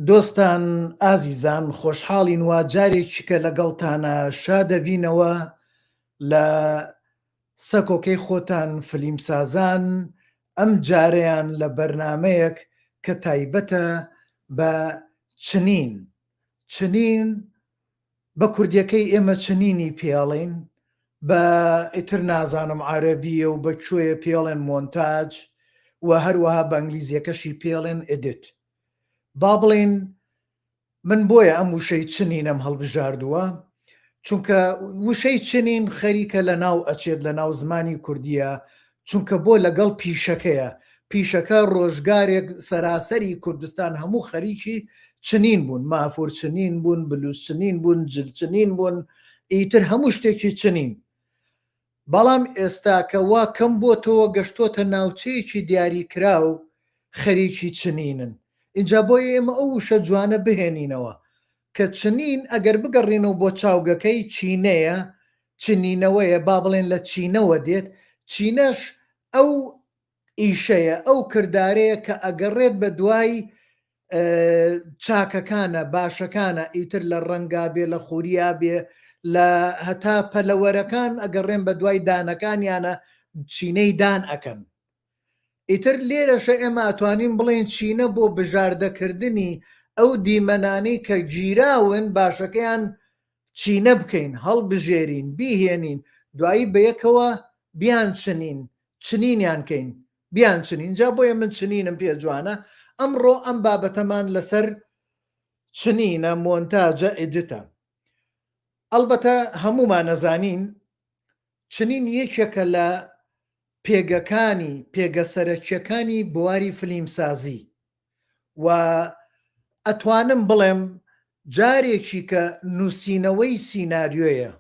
دۆستان ئازیزان خۆشحاڵین وا جارێکیکە لەگەڵتانە شادەبینەوە لە سەکۆکەی خۆتان فلیمسازان ئەم جارەیان لە بەرنمەیەک کە تایبەتە بە چنین بە کوردیەکەی ئێمە چنینی پێڵین بە ئیتر نازانم عەرەبیە و بەکوێیە پێڵێن مۆنتاج و هەروەها بە ئەنگلیزیەکەشی پێڵێن ئێدیت. با بڵێن من بۆیە ئەم وشەی چنینەم هەڵبژاردووە چونکە وشەی چنین خەریکە لە ناو ئەچێت لە ناو زمانی کوردیە چونکە بۆ لەگەڵ پیشەکەیە. پیشەکە ڕۆژگارێک سەراسەری کوردستان هەموو خەریکی چنین بوون، مافور چنین بوون، بلووس چنین بوون، جل چنین بوون، ئیتر هەموو شتێکی چنین. بەڵام ئێستا کە وا کەم بۆتەوە گەشتۆتە ناوچەیەکی دیاریکرا و خەریکی چنینن. اینجا بۆیە ئێمە ئەو وشە جوانە بهێنینەوە کە چنین ئەگەر بگەڕێنەوە بۆ چاوگەکەی چینەیە، چنینەوەیە، با بڵێن لە چینەوە دێت. چینەش ئەو ئیشەیە، ئەو کردارەیە کە ئەگەڕێت بە دوای چاکەکانە، باشەکانە، ئیتر لە ڕەنگا بێ، لە خووریا بێ، لە هەتا پەلەوەرەکان ئەگەڕێن بە دوای دانەکانیانە چینەی دان ئەکەن. ئیتر لێرەشە ئێمە ئەتوانین بڵێن چینە بۆ بژاردەکردنی ئەو دیمەنانەی کە گیراون باشەکەیان چینە بکەین، هەڵبژێرین، بیهێنین، دوایی بەیەکەوە بیان چنینیان کەین، بیان چنین. جا بۆیە من چنینم پێ جوانە. ئەمڕۆ ئەم بابەتەمان لەسەر چنینە، مۆنتاجە، ئێدیتە. ئەلبەتە هەمومان نەزانین چنین یەکێکە لە پێگە سەرەکیەکانی بواری فلیمسازی و ئەتوانم بڵێم جارێکی کە نووسینەوەی سیناریۆیە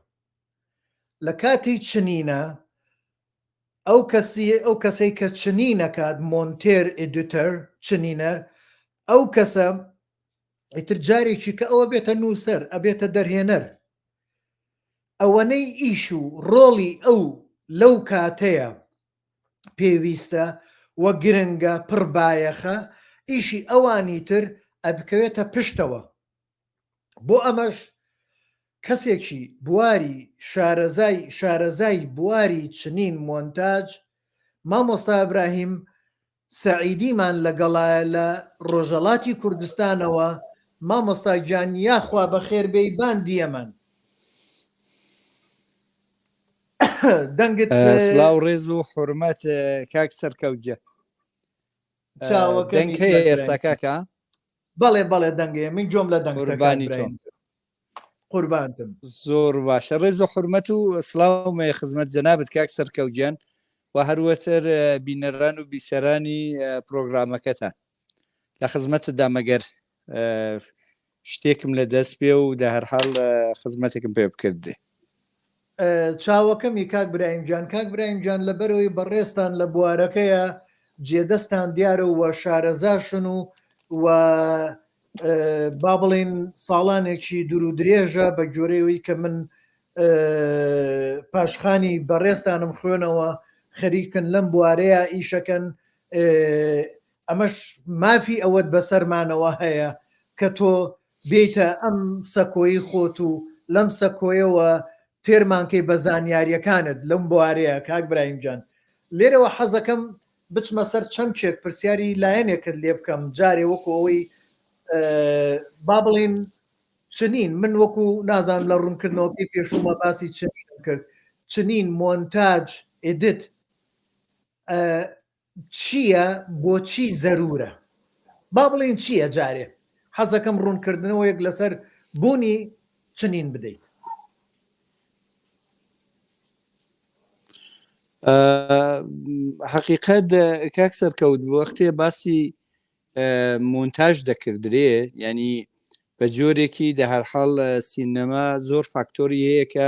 لە کاتی چنینە، ئەو کەسەی کە چنینەکات، مۆنتێر، ئێدیتەر، چنینەر، ئەو کەسە ئیتر جارێکی کە ئەوە بێتە نووسەر، ئەبێتە دەرهێنەر، ئەوەنەی ئیش و ڕۆڵی ئەو لەو کاتەیە پێویستە و گرنگە، پڕبایەخە، ئیشی ئەوانی تر ئەبکەوێتە پشتەوە. بۆ ئەمەش کەسێکی بواری شارەزای بواری چنین مۆنتاج مامۆستا ئیبراهیم سەعیدیمان لەگەڵایە لە ڕۆژەڵاتی کوردستانەوە. مامۆستا گیان یاخوا بەخێر بێی باندیەمان. دەنگت سلااو ڕێز و حورمەت کاک سەرکەوتجە دەنگ هەیە ئێستا کاکە؟ بەڵێ دەنگەیە، من جۆم لە دەنگبانی تۆم. قوربانتم. زۆر باشە. ڕێز و حورمەت و سلااومەیە خزمەت جەنابەت کاک سەرکەوتجیان و هەروەتر بینەران و بیسەرانی پرۆگرامەکەتان لە خزمەتدا. مەگەر شتێکم لە دەست پێ و دە هەرحاڵ خزمەتێکم پێ بکردێ. چاوەکەمی کاک براهیمجان لەبەرەوەی بەڕێستان لە بوارەکەیە جێدەستان دیارە و شارەزاشن و با بڵێن ساڵانێکی دوور و درێژە بە جۆرەوەی کە من پاشخانی بەڕێستانم خوێنەوە خەریکن لەم بوارەیە ئیشەکەن. ئەمەش مافی ئەوەت بەسەرمانەوە هەیە کە تۆ بێتە ئەم سەکۆیی خۆت و لەم سەکۆیەوە تێرمانکەی بە زانیاریەکانت لەم بوارەیە. کاک براهیمجان لێرەوە حەزەکەم بچمە سەر چەمچێک پرسیاری لایەنێکت لێ بکەم، جارێ وەکو ئەوەی با بڵێن چنین، من وەکو نازانم لە ڕوونکردنەوەی پێشومە باسی چنینم کرد، چنین، مۆنتاج، ئێدیت چییە، بۆچی زەرورە؟ با بڵێن چییە؟ جارێ حەزەکەم ڕوونکردنەوەیەک لەسەر بوونی چنین بدەیت. حقیقەت کاک سەرکەوت وەختێ باسی مۆنتاژ دەکردرێ، ینی بە جۆرێکی دە هەرحاڵ سینەما زۆر فاکتۆری هەیە کە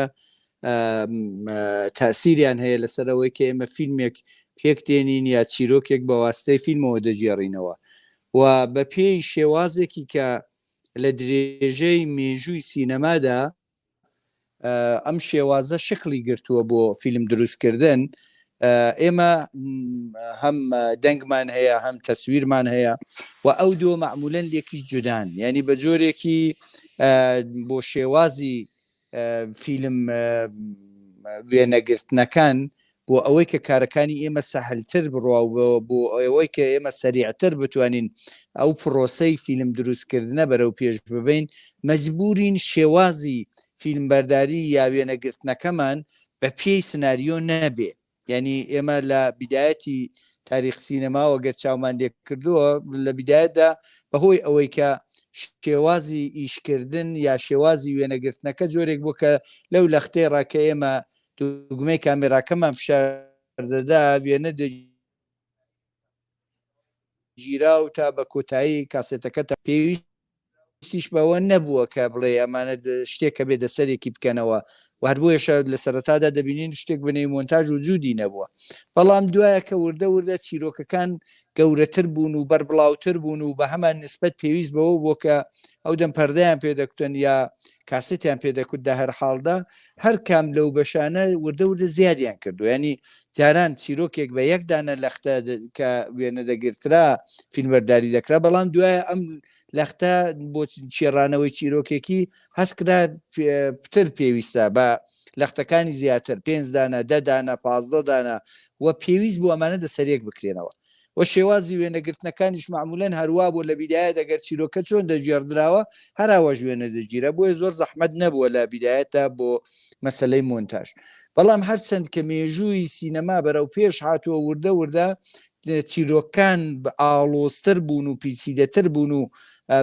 تاسیریان هەیە لەسەرەوەی کە ئێمە فیلمێک پێک دێنین یا چیرۆکێک بە واستەی فیلمەوە دەجێڕینەوە و بە پێی شێوازێکی کە لە درێژەی مێژووی سینەمادا ئەم شێوازە شکلی گرتووە بۆ فیلم دروستکردن ئێمە هەم دەنگمان هەیە هەم تەسویرمان هەیە و ئەو دۆ معمولەن لێکی جودان ینی بە جۆرێکی بۆ شێوازی فیلم وێنەگرتنەکان بۆ ئەوەی کە کارەکانی ئێمە سەهلتر بڕوا بۆ ئەوەی کە ئێمە سەریعتر بتوانین ئەو پرۆسەی فیلم دروستکردنە بەرەو پێش ببین مەجبورین شێوازی فیلمبەرداری یا وێنەگرتنەکەمان بە پێی سناریۆ نەبێ ینی ئێمە لە بیدایەتی تاریخ سینەماوە گەر چاومان لێ کردووە لە بیدایەتدا بەهۆی ئەوەی کە شێوازی ئیشکردن یا شێوازی وێنەگرتنەکە جۆرێک بوو کە لەو لەختەی ڕاکە ئێمە دوگمەی کامێراکەمان فشاردەدا وێنە دەگیرا و تا بە کۆتایی کاسێتەکە تا پێویستیش بەوە نەبووە کە بڵێ ئەمانە شتێکە بێ دەسەرێکی بکەنەوە و هەروەیەشە لە سەرەتادا دەبینین شتێک بنەی مۆنتاژ و جوودی نەبووە بەڵام دوایە کە وردە وردە چیرۆکەکان گەورەتر بوون و بەربڵاوتر بوون و بە هەمان نسبەت پێویست بەوە بۆ کە ئەو دەم پەردەیان پێدەکوتن یا کاسێتیان پێدەکوت دا هەر حاڵدا هەر کام لەو بەشانە وردە وردە زیادیان کردو ینی جاران چیرۆکێک بە یەک دانە لەختە کە وێنە دەگرترا فیلمبەرداری دەکرا بەڵام دوایە ئەم لەختە بۆ چێڕانەوەی چیرۆکێکی هەستکرا پتر پێویستە بە لەختەکانی زیاتر 5 دانە 10 دانە 15 دانە و پێویست بۆ ئەمانە دەسەرێک بکرێنەوە و شێوازی وێنەگرتنەکانیش معمولەن هەروە بۆ لە بیدایە دەگەر چیرۆکە چۆن دەگێڕدراوە هەراوەژ وێنە دەگیرە بۆیە زۆر زەحمەت نەبووە لە بیدایەتە بۆ مەسلەی مۆنتاژ بەڵام هەرچەند کە مێژووی سینەما بەرەو پێش هاتووە وردە وردە چیرۆکان ئاڵۆستر بوون و پیچیدەتر بوون و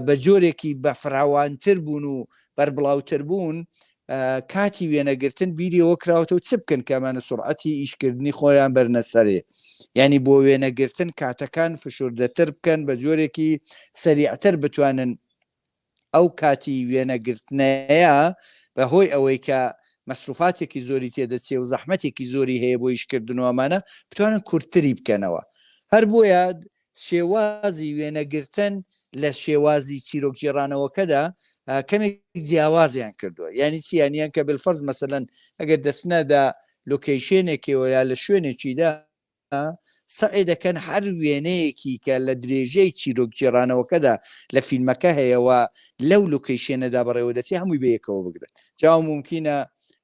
بە جۆرێکی بە فراوانتر بوون و بەربڵاوتر بوون کاتی وێنەگرتن بیریەوە کراوەتەوە چ بکەن کەمانە سرعەتی ئیشکردنی خۆیان بەرنەسەرێ ینی بۆ وێنەگرتن کاتەکان فشوردەتر بکەن بە جۆرێکی سەریعتر بتوانن ئەو کاتی وێنەگرتنەیە بەهۆی ئەوەی کە مەسروفاتێکی زۆری تێدەچێ و زەحمەتێکی زۆری هەیە بۆ ئیشکردنەوەمانە بتوانن کورتتری بکەنەوە هەر بۆیە شێوازی وێنەگرتن لە شێوازی چیرۆک جێڕانەوەکەدا کەمێک جیاوازیان کردووە ینی چیانیان کە بالفەرز مەسەلەن ئەگەر دەستنەدا لۆکیشنێکەوە یا لە شوێنێکیدا سعی دەکەن هەر وێنەیەکی کە لە درێژەی چیرۆک جێڕانەوەکەدا لە فیلمەکە هەیەەوە لەو لۆکیشنەدا بەڕێوە دەچی هەمووی بەیەکەوە بگرن جاو ممکنە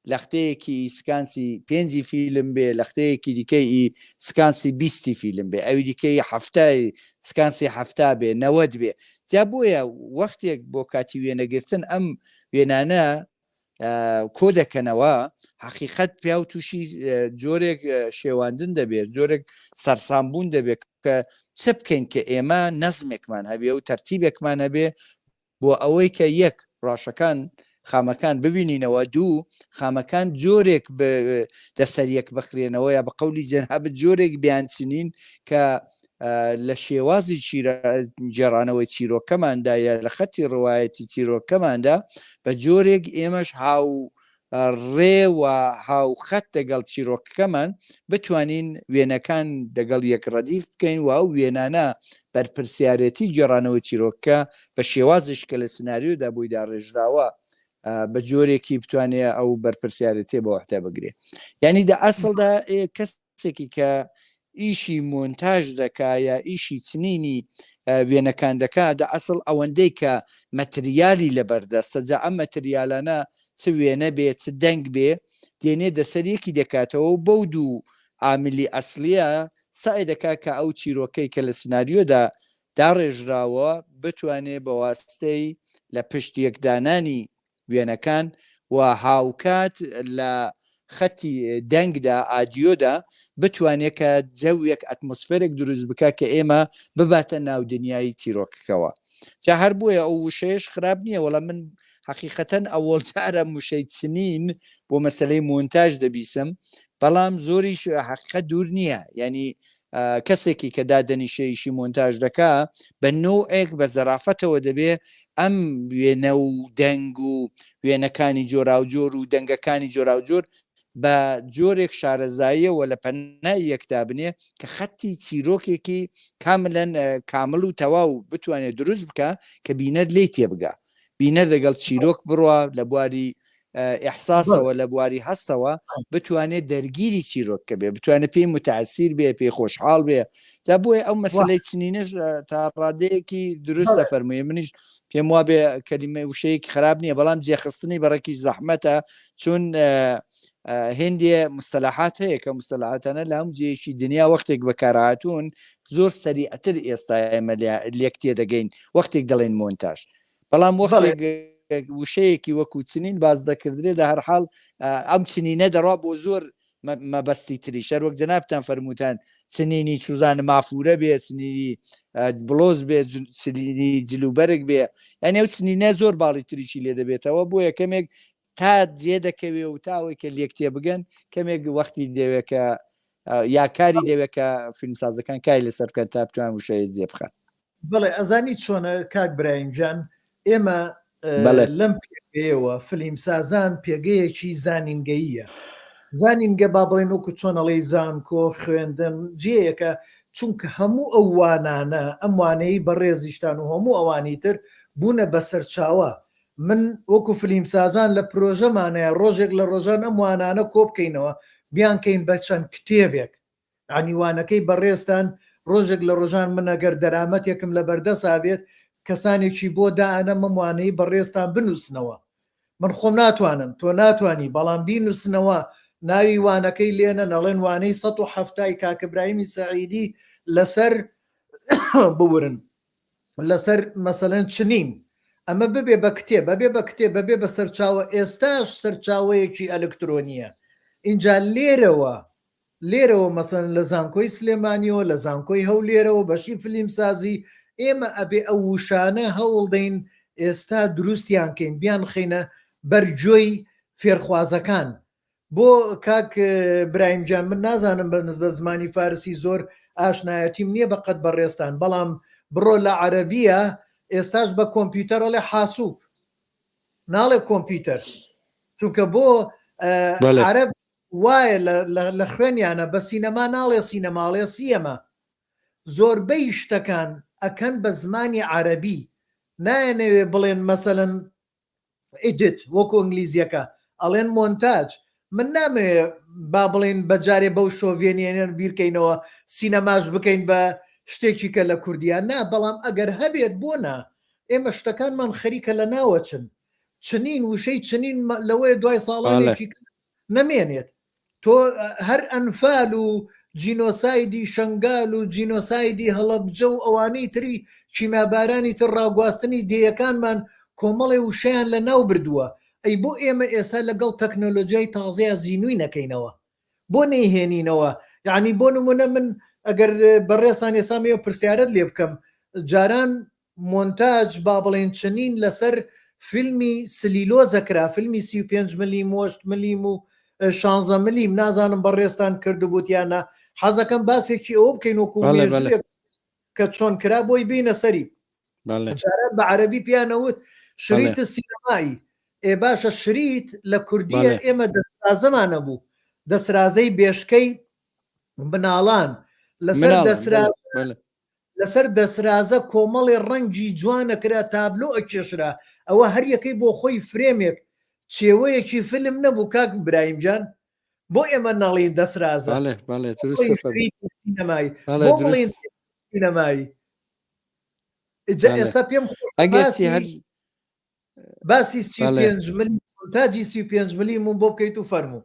لەختەیەکی سکانسی 5 فیلم بێ لەختەیەکی دیکەی سکانسی 20 فیلم بێ ئەوی دیکەی هەفتای سکانسی هەفتا بێ 90 بێ جا بۆیە وەختێک بۆ کاتی وێنەگرتن ئەم وێنانە کۆ دەکەنەوە حقیقت پیا و تووشی جۆرێک شێواندن دەبێت جۆرێک سەرسامبوون دەبێت کە چ بکەین کە ئێمە نەزمێکمان هەبێ و تەرتیبێکمان هەبێ بۆ ئەوەی کە یەک ڕاشەکان خامەکان ببینینەوە دوو خامەکان جۆرێک دەسەریەک بخرێنەوە یا بە قەولی جەنابەت جۆرێک بیانچنین کە لە شێوازی جێڕانەوەی چیرۆکەماندا یا لە خەتی ڕوایەتی چیرۆکەماندا بە جۆرێک ئێمەش هاو ڕێوە هاوخەت دەگەڵ چیرۆکەکەمان بتوانین وێنەکان دەگەڵ یەک ڕەدیف بکەین و ئەو وێنانە بەرپرسیارەتی جێڕانەوەی چیرۆکە بە شێوازش کە لە سناریۆدا بووی داڕێژراوە بە جۆرێکی بتوانێت ئەو بەرپرسیارەتی بە وحدە بگرێت یعنی دە ئەسڵدا کەسێکی کە ئیشی مۆنتاژ دەکا یا ئیشی چنینی وێنەکان دەکا دە ئەسڵ ئەوەندەی کە مەتریالی لەبەردەستە جا ئەم مەتریالانە چ وێنە بێ چ دەنگ بێ دێنێ دەسەرەکی دەکاتەوە بەو دوو عاملی ئەسلیە سعی دەکا کە ئەو چیرۆکەی کە لە سناریۆدا داڕێژراوە بتوانێت بە واستەی لە پشت یەکدانانی وێنەکان و هاوکات لە خەتی دەنگدا ئادیۆدا بتوانێت کە جەوێک ئەتمۆسفێرێک دروست بکە کە ئێمە بباتە ناو دنیای چیرۆکەکەەوە جا هەر بۆیە ئەو وشەیەش خراپ نییە وەڵام من حقیقەتەن ئەوەڵجارە موشەی چنین بۆ مەسلەی مۆنتاژ دەبیسم بەڵام زۆریش حقیقەت دوور نییە ینی کەسێکی کە دادەنیشەیشی مۆنتاژ دەکا بە نوعێک بە زەرافەتەوە دەبێ ئەم وێنە و دەنگ و وێنەکانی جۆراوجۆر و دەنگەکانی جۆراوجۆر بە جۆرێک شارەزاییەوە لە پەنای یەکتا بنێ کە خەتی چیرۆکێکی کاملەن کامل و تەواو بتوانێت دروست بکە کە بینەر لێی تێبگا بینەر دەگەڵ چیرۆک بڕوە لە بواری ئەحساسەوە لە بواری هەستەوە بتوانێت دەرگیری چیرۆککە بێ بتوانێت پێی متعسیر بێ پێی خۆشحاڵ بێ تا بۆیە ئەو مەسلەی چنینش تا ڕادەیەکی دروستە فەرموویە منیش پێم وا بێ کەلیمە وشەیەکی خراپ نییە بەڵام جێخستنی بەڕێکی زەحمەتە چون هێندێ مستەلاحات هەیە کە مستەلاحاتانە لە هەموو جێیەکی دنیا وەختێک بەکارهاتوون زۆر سەریعتر ئێستا ئێمە لێک تێدەگەین وەختێک دەڵێن مۆنتاژ بەڵام وەختێک وشەیەکی وەکو چنین باز دەکردرێت لە هەرحاڵ ئەم چنینە دەڕوا بۆ زۆر مەبەستی تری شەر وەک جەنابتان فەرمووتان چنینی چوزانە مافورە بێ چنینی بلۆز بێ چنینی جلوبەرگ بێ یعنی ئەو چنینە زۆر باڵی تریشی لێ دەبێتەوە بۆ یەکەمێک تا جێ دەکەوێ و تاوەی کە لێکتێ بگەن کەمێک وەختی دەوێت کە یا کاری دەوێت کە فیلمسازەکان کای لەسەر بکەن تا بتوان وشەیە جێ بخەن. بڵێ ئەزانی چۆنە کاک براهیمجان ئێمە لەم پێگەیەوە فیلمسازان پێگەیەکی زانینگەییە زانینگە با بڵێن وەکو چۆنەڵی زانکۆ خوێندن جێیەکە چونکە هەموو ئەو وانانە ئەم وانەی بەڕێزیشتان و هەموو ئەوانی تر بوونە بەسەرچاوە من وەکو فیلمسازان لە پرۆژەمانەیە ڕۆژێک لە ڕۆژان ئەم وانانە کۆبکەینەوە بیانکەین بە چەند کتێبێک عنیوانەکەی بەڕێستان ڕۆژێک لە ڕۆژان من ئەگەر دەرامەتێکم لە بەردەسا بێت کەسانێکی بۆ دائەنە مەموانەی بەڕێستان بنووسنەوە من خۆم ناتوانم تۆ ناتوانانی بەڵام بینووسنەوە ناوی وانەکەی لێنە نەڵێن وانەی 170 کاک ئیبراهیمی سەعیدی لەسەر بورن لەسەر مەسەلەن چنین ئەمە ببێ بە کتێب بەبێ بە کتێب بەبێ بە سەرچاوە ئێستاش سەرچاوەیەکی ئەلکترۆنیە اینجا لێرەوە مەسەن لە زانکۆی سلێمانیەوە لە زانکۆی هەولێرەوە بەشی فیلمسازی ئێمە ئەبێ ئەو وشانە هەوڵدەین ئێستا دروستیان کەین بیان خینە بەرجۆی فێرخوازەکان بۆ کاک براهیمجان من نازانم بە زمانی فارسی زۆر ئاشنایەتیم نییە بەقەت بەڕێستان بەڵام بڕۆ لە عەرەبیە ئێستاش بە کۆمپیوتەرە لێ حاسوب ناڵێ کۆمپیوتەر چونکە بۆ عەرەب وایە لە خوێنیانە بە سینەما ناڵێ سینەماڵێ سیەمە زۆربەی شتەکان ئەکەن بە زمانی عەرەبی نایەنەوێ بڵێن مەسەلەن ئیدت وەکو ئینگلیزیەکە ئەڵێن مۆنتاج من نامەوێ با بڵێن بەجارێ بەو شۆڤێنێنەر بیرکەینەوە سینەماش بکەین بە شتێکی کە لە کوردیان نا بەڵام ئەگەر هەبێت بۆ نا ئێمە شتەکانمان خەریکە لە ناوە چنین وشەی چنین لەوەی دوای ساڵانێکی نەمێنێت تۆ هەر ئەنفال و جینۆسایدی شنگال و جینۆسایدی هەڵەبجە و ئەوانەی تری چیمابارانی تر ڕاگواستنی دێیەکانمان کۆمەڵی وشەیان لە ناو بردووە ئەی بۆ ئێمە ئێستا لەگەڵ تەکنۆلۆژیای تازەیە زیینوی نەکەینەوە بۆ نەیهێنینەوە یعنی بۆ نمونە من ئەگەر بەڕێستان ێسامەوە پرسیارەت لێ بکەم جاران مۆنتاج با بڵێن چنین لەسەر فیلمی سلیلۆزەکرا فیلمی 35 ملیم 8 ملیم و 16 ملیم نازانم بەڕێستان کردبووتیانە حەزەکەم باسێکی ئەوە بکەین وەکو کە چۆن کرا بۆی بینە سەری جاران بە عەرەبی پیانەوت شریتە سینەمایی ئێ باشە شریت لە کوردیە ئێمە دەسرازەمانە بوو دەسرازەی بێشکەی بناڵان لەسەر دەسرازە کۆمەڵی ڕەنگی جوانەکرا تابلۆ ئەکێشرا ئەوە هەر یەکەی بۆ خۆی فرێمێک چێوەیەکی فیلم نەبوو کاک براهیمجان بۆ ئێمە ناڵین دەسرازە سینەمایی ئێستا پێم باسی 35 ملیم تاجی 35 ملیم بۆ بکەیت و فەرموو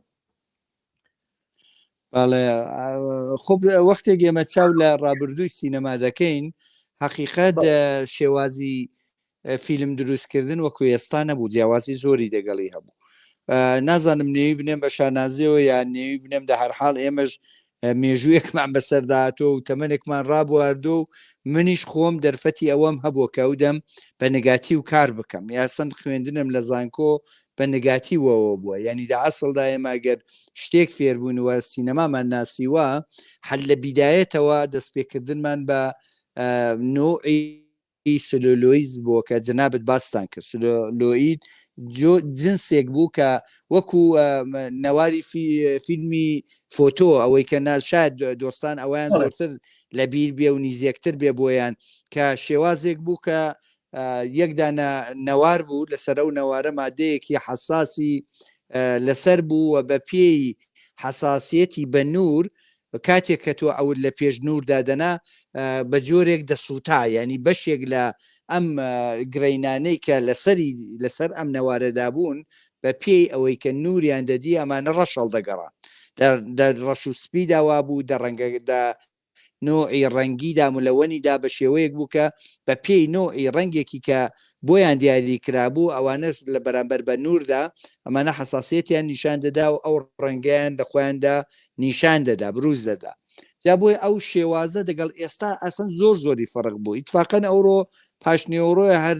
خب وەختێک ئێمە چاو لە ڕابردووی سینەما دەکەین حەقیقەت شێوازی فیلم دروستکردن وەکو ئێستا نەبوو جیاوازی زۆری دەگەڵی هەبوو نازانم نێوی بنێم بە شانازیەوە یان نێوی بنێم دە هەرحاڵ ئێمەش مێژوویەکمان بەسەرداهاتۆ و تەمەنێکمان ڕابواردۆ و منیش خۆم دەرفەتی ئەوەم هەبووە کە ئەودەم بە نگاتی و کار بکەم یاسەند خوێندنم لە زانکۆ بە نگاتیوەوە بووە یعنی دا ئەسڵدا ئێماگەر شتێک فێربوونەوە سینەمامان ناسیوە هەر لە بیدایەتەوە دەستپێکردنمان بە نوعی سلۆلۆیز بووە کە جەنابەت باستان کرد سلۆلۆید جنسێک بوو کە وەکو نەواری فیلمی فۆتۆ ئەوەی کە شاید دۆستان ئەویان زۆرتر لە بیر بێ و نیزیەکتر بێ بۆیان کە شێوازێک بوو کە یەکدانە نەوار بوو لەسەر ئەو نەوارە مادەیەکی حساسی لەسەر بوو و بە پێی حساسیەتی بە نور کاتێک کە تۆ ئەو لە پێش نوردا دەنا بە جۆرێک دەسووتا ینی بەشێک لە ئەم گرینانەی کە لەسەر ئەم نەوارەدا بوون بە پێی ئەوەی کە نوریان دەدی ئەمانە ڕەشەڵ دەگەڕان ڕەش و سپی داوا بوو ڕەنگەدا نوعی ڕەنگیدا ملەوەنیدا بە شێوەیەک بوو کە بە پێی نوعی ڕەنگێکی کە بۆیان دیاری کرابوو ئەوانەش لە بەرامبەر بە نوردا ئەمانە حساسیەتیان نیشان دەدا و ئەو ڕەنگیان دەخۆیاندا نیشان دەدا بروز دەدا جا بۆی ئەو شێوازە دەگەڵ ئێستا ئەسن زۆری فەرق بوو ئیتفاقەن ئەوڕۆ پاشنیۆڕۆی هەر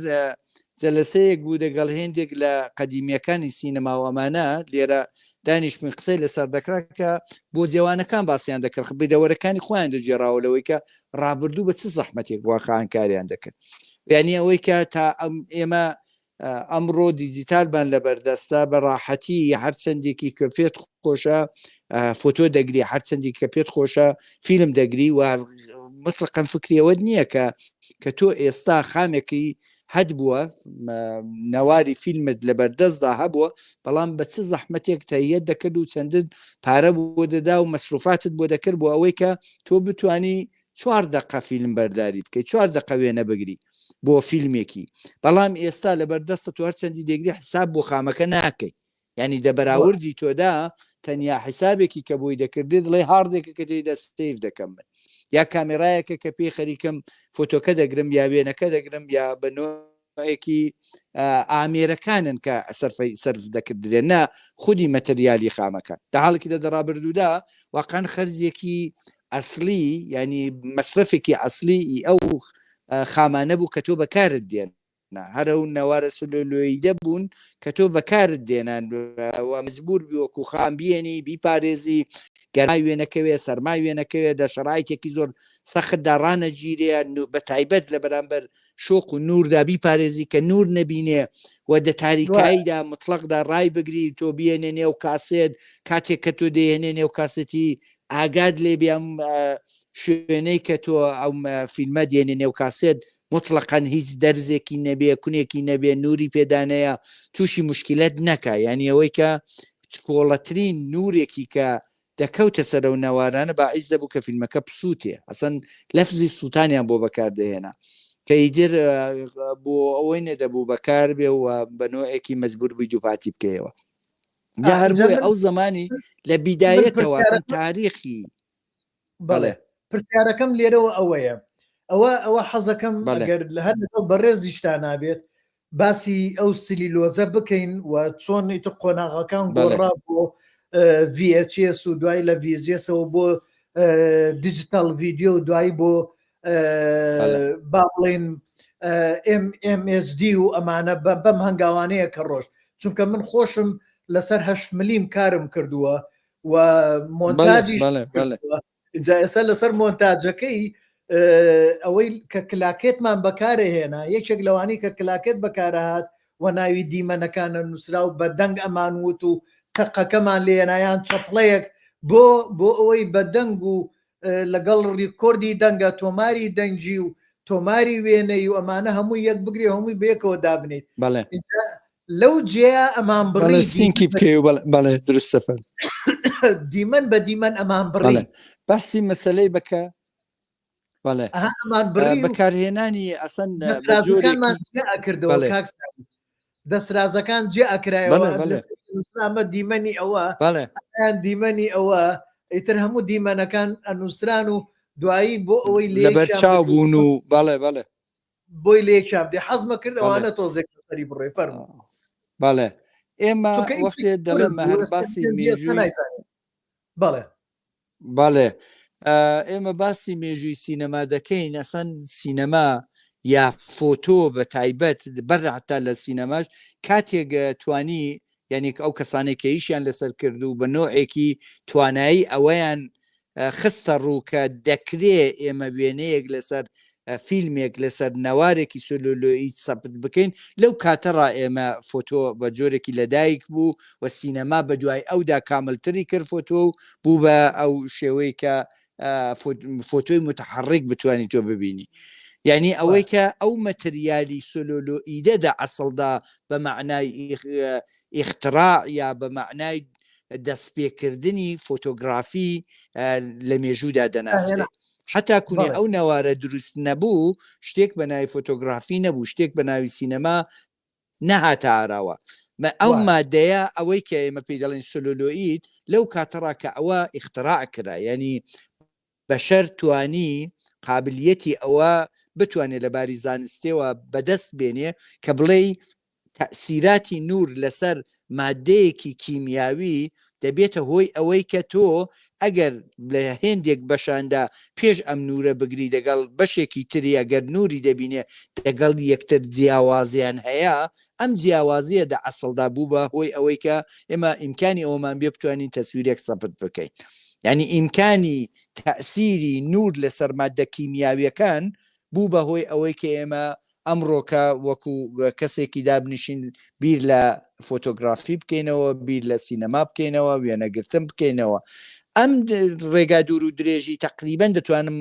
جەلسەیەک بوو دەگەڵ هێندێک لە قەدیمیەکانی سینەما و ئەمانە لێرە دانیشتمی قسەی لەسەر دەکرا کە بۆ جوانەکان باسییان دەکرد بێدەوەرەکانی خۆیان دەجێراوەلەوەی کە ڕابردوو بە چ زەحمەتێک واخانکاریان دەکرد یعنی ئەوەی کە تا ئێمە ئەمڕۆ دیجیتالبان لە بەردەستا بە ڕاحەتی هەر چەندێکی کە پێت خۆشە فۆتۆ دەگری هەر چەندی کە پێت خۆشە فیلم دەگری و مطلقاً فکریەوە نییە کە تۆ ئێستا خامێکی هەد بووە نەواری فیلمت لە بەردەستدا هەبووە بەڵام بە چ زەحمەتێک تاییەت دەکرد و چەندت پارە بۆ دەدا و مەسروفاتت بۆ دەکرد بۆ ئەوەی کە تۆ بتانی 4 دقه فیلم بەرداری بکەیت 4 دقه وێنە بگری بۆ فیلمێکی بەڵام ئێستا لە بەردەستە تو هەر چەندی دەگری حساب بۆ خامەکە ناکەی ینی دەبەراوردی تۆدا تەنیا حسابێکی کە بۆی دەکردێت دڵێ هاردێکە کە تێدا سیف دەکەم من یا کامێرایەکە کە پێی خەریکم فۆتۆکە دەگرم یا وێنەکە دەگرم یا بەنۆیەکی ئامێرەکانن کە سەرف دەکردێن نا خودی مەتریالی خامەکە دا حاڵکی لە دەڕابردوودا واقعاً خەرجێکی ئەسلی ینی مەصرفێکی ئەسلی ئەو خامانە بوو کە تۆ بەکارت دێن هەرە و نەوارە سلۆلۆی دەبوون کە تۆ بەکارت دێنان مجبور بیوەکو خام بێنی بیپارێزی گەرمای وێنەکەوێ سەرمای وێنەکەوێ دە شەرایتێکی زۆر سەختدا ڕانەگیرێ بە تایبەت لە بەرامبەر شۆق و نوردا بیپارێزی کە نور نەبینێ و دە تاریکاییدا مطلقدا ڕای بگری تۆ بێنێ نێو کاسێت کاتێک کە تۆ دێنێ نێو کاسەتی ئاگاد لێ بێم شوێنەی کە تۆ ئەو فیلمە دێنێ نێو کاسێت مطلقاً هیچ دەرزێکی نەبێ کونێکی نەبێ نوری پێدانەیە تووشی مشکلت نەکە ینی ئەوەی کە چکۆڵەترین نورێکی کە دەکەوتە سەر و نەوارانە باعیز دەبوو کە فیلمەکە پسووتێ ئەسەن لەفزی سووتانیان بۆ بەکاردەهێنا کە ئیدر بۆ ئەوەی نەدەبوو بەکار بێ و بە نوعێکی مەزبور بووی دووپاتی بکەیەوە جا هەروە ئەو زمانی لە بیدایەتەوە تاریخی بەڵێ پرسیارەکەم لێرەوە ئەوەیە ئەوە حەزەکەم ئەگەر لە هەر بەڕێزیشتا نابێت باسی ئەو سلیلۆزە بکەین و چۆن ئیتر قۆناغەکان گۆڕا بۆ VHS و دوای لە VHSەوە بۆ دیجیتال ڤیددیۆ و دوایی بۆ با بڵێن MHD و ئەمانە بەم هەنگاوانەیە کە ڕۆژ چونکە من خۆشم لەسەر 8 ملیم کارم کردووە و مۆنتاجی ئێستا لەسەر مۆنتاجەکەی ئەوەی کە کلاکێتمان بەکارهێنا یەکێک لەوانی کە کلاکێت بەکارهات و ناوی دیمەنەکانە نووسرا و بە دەنگ ئەمان وت و تەقەکەمان لێنایان چەپڵەیەک بۆ ئەوەی بە دەنگ و لەگەڵ ڕیکۆردی دەنگە تۆماری دەنگی و تۆماری وێنەی و ئەمانە هەموو یەک بگری هەمووی بەیەکەوە دابنیت لەو جێە ئەمان بڕی سینکی بکەی و بەڵێ درستە دیمەن بە دیمەن ئەمان بڕی باسی مەسەلەی بکە ئەمان بڕی بەکارهێنانی ئەسەن کردەوە دەسرازەکان جێ ئەکرایەوە دیمەنی ئەوە دیمەنی ئەوە ئیتر هەموو دیمەنەکان ئەنووسران و دوایی بۆ ئەوەی لەبەرچاو بوون و بەڵێ بۆی لێکام دێ حەزمە کرد ئەوانە تۆزێک سەری بڕێ فەرموو بەڵێ ئێمە وەختێ دەڵێمە هەر باسی مێژووی بەڵێ ئێمە باسی مێژووی سینەما دەکەین ئەسەن سینەما یا فۆتۆ بە تایبەت بەرحتا لە سینەماش کاتێک توانی یعنی ئەو کەسانێک کە ئیشیان لەسەر کرد و بە نوعێکی توانایی ئەوەیان خستە ڕووکە دەکرێ ئێمە وێنەیەک لەسەر فیلمێک لەسەر نەوارێکی سلۆلۆی سەپت بکەین لەو کاتەڕ ئێمە فۆتۆ بە جۆرێکی لەدایک بوو و سینەما بە دوای ئەودا کاملتری کرد فۆتۆ بوو بە ئەو شێوەی کە فۆتۆی متحڕک بتوانانی تۆ ببینی یعنی ئەوەی کە ئەو مەتریالی سلۆلۆئیدەدا ئەسڵدا بە معنای ئیختراع یا بە معنای دەستپێکردنی فۆتۆگرافی لە مێژوودا دەناسێت حتا کوێ ئەو نەوارە دروست نەبوو شتێک بە ناوی فۆتۆگرافی نەبوو شتێک بە ناوی سینەما نەهاتە ئاراوە ئەو مادەیە ئەوەی کە ئێمە پێی دەڵێن سلۆلۆئید لەو کاتەڕا کە ئەوە ئیختراع کرا یعنی بەشەر توانی قابلیەتی ئەوە بتوانێت لەباری زانستیەوە بەدەست بێنێ کە بڵێ تەسیراتی نور لەسەر مادەیەکی کیمیاوی دەبێتە هۆی ئەوەی کە تۆ ئەگەر لە هێندێک بەشاندا پێش ئەم نورە بگری دەگەڵ بەشێکی تری ئەگەر نوری دەبینێ دەگەڵ یەکتر جیاوازیان هەیە ئەم جیاوازیە دە ئەسڵدا بوو بە هۆی ئەوەی کە ئێمە ئیمکانی ئەومان بێ بتوانین تەسویرێک سەپت بکەین یعنی ئیمکانی تەسیری نور لەسەر مادە کیمیاویەکان بوو بە هۆی ئەوەی کە ئێمە ئەمڕۆکە وەکو کەسێکی دابنیشین بیر لە فۆتۆگرافی بکەینەوە بیر لە سینەما بکەینەوە وێنەگرتن بکەینەوە ئەم ڕێگا دوور و درێژی تقریبان دەتوانم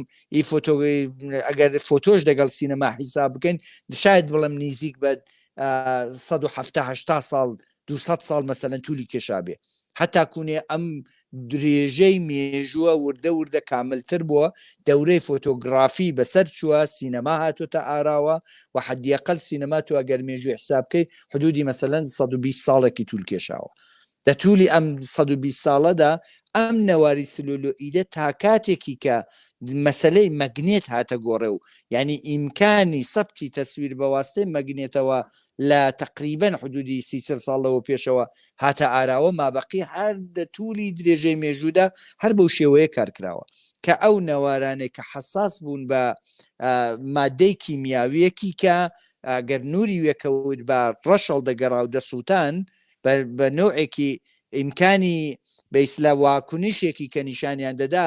ئەگەر فۆتۆش دەگەڵ سینەما حیساب بکەین شاید بڵم نزیک بە 170 ساڵ 200 ساڵ مەسەلەن توولی کێشابێ حتا کوێ ئەم درێژەی مێژووە وردە کاملتر بووە دەورەی فۆتۆگرافی بەسەر چووە سینەما هاتوۆتە ئاراوە و حدیەقل سینەما تو ئەگەر مێژوی حساب بکەیت حدودی مەسەلەن 120 ساڵێکی توول کێشاوە دە توولی ئەم 120 ساڵەدا ئەم نەواری سلۆلۆئیدە تا کاتێکی کە مەسلەی مەگنێت هاتە گۆڕێ و یعنی ئیمکانی سەبتی تەسویر بەواستەی مەگنێتەوە لە تقریبان حدودی 30 ساڵەوە پێشەوە هاتە ئاراوە مابەقی هەر دە توولی درێژەی مێژوودا هەر بەو شێوەیە کارکراوە کە ئەو نەوارانێک کە حساس بوون بە مادەی کیمیاویەکی کە گەر نوری وێکەوت بە ڕەشەڵ دەگەڕا و دەسووتان بە نوعێکی ئیمکانی بە ئیسلا واکنشێکی کە نیشانیان دەدا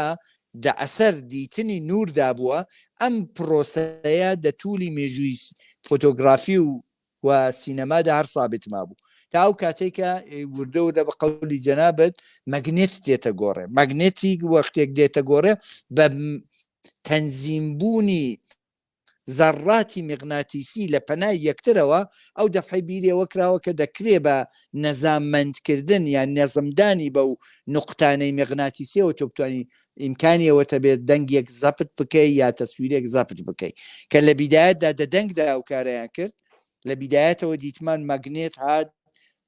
دە ئەسەر دیتنی نوردا بووە ئەم پرۆسەیە دە توولی مێژووی فۆتۆگرافی و سینەمادا هەر سابت مابوو تا ئەو کاتێکە وردەوردە بە قەولی جەنابەت مەگنێت دێتە گۆڕێ مەگنێتی وەختێک دێتە گۆڕێ بە تەنزیمبوونی زەڕاتی میغناتیسی لە پەنای یەکترەوە ئەو دەفعی بیرەوە کراوە کە دەکرێ بە نەزاممەندکردن یان نەزمدانی بەو نقطانەی میغناتیسیەوە تۆ بتوانانی ئیمکانی ئەوەتە بێت دەنگێک زەپت بکەی یا تەسویرێک زەپت بکەی کە لە بیدایەتدا دەدەنگدا ئەو کارەیان کرد لە بیدایەتەوە دیتمان مەگنێت هات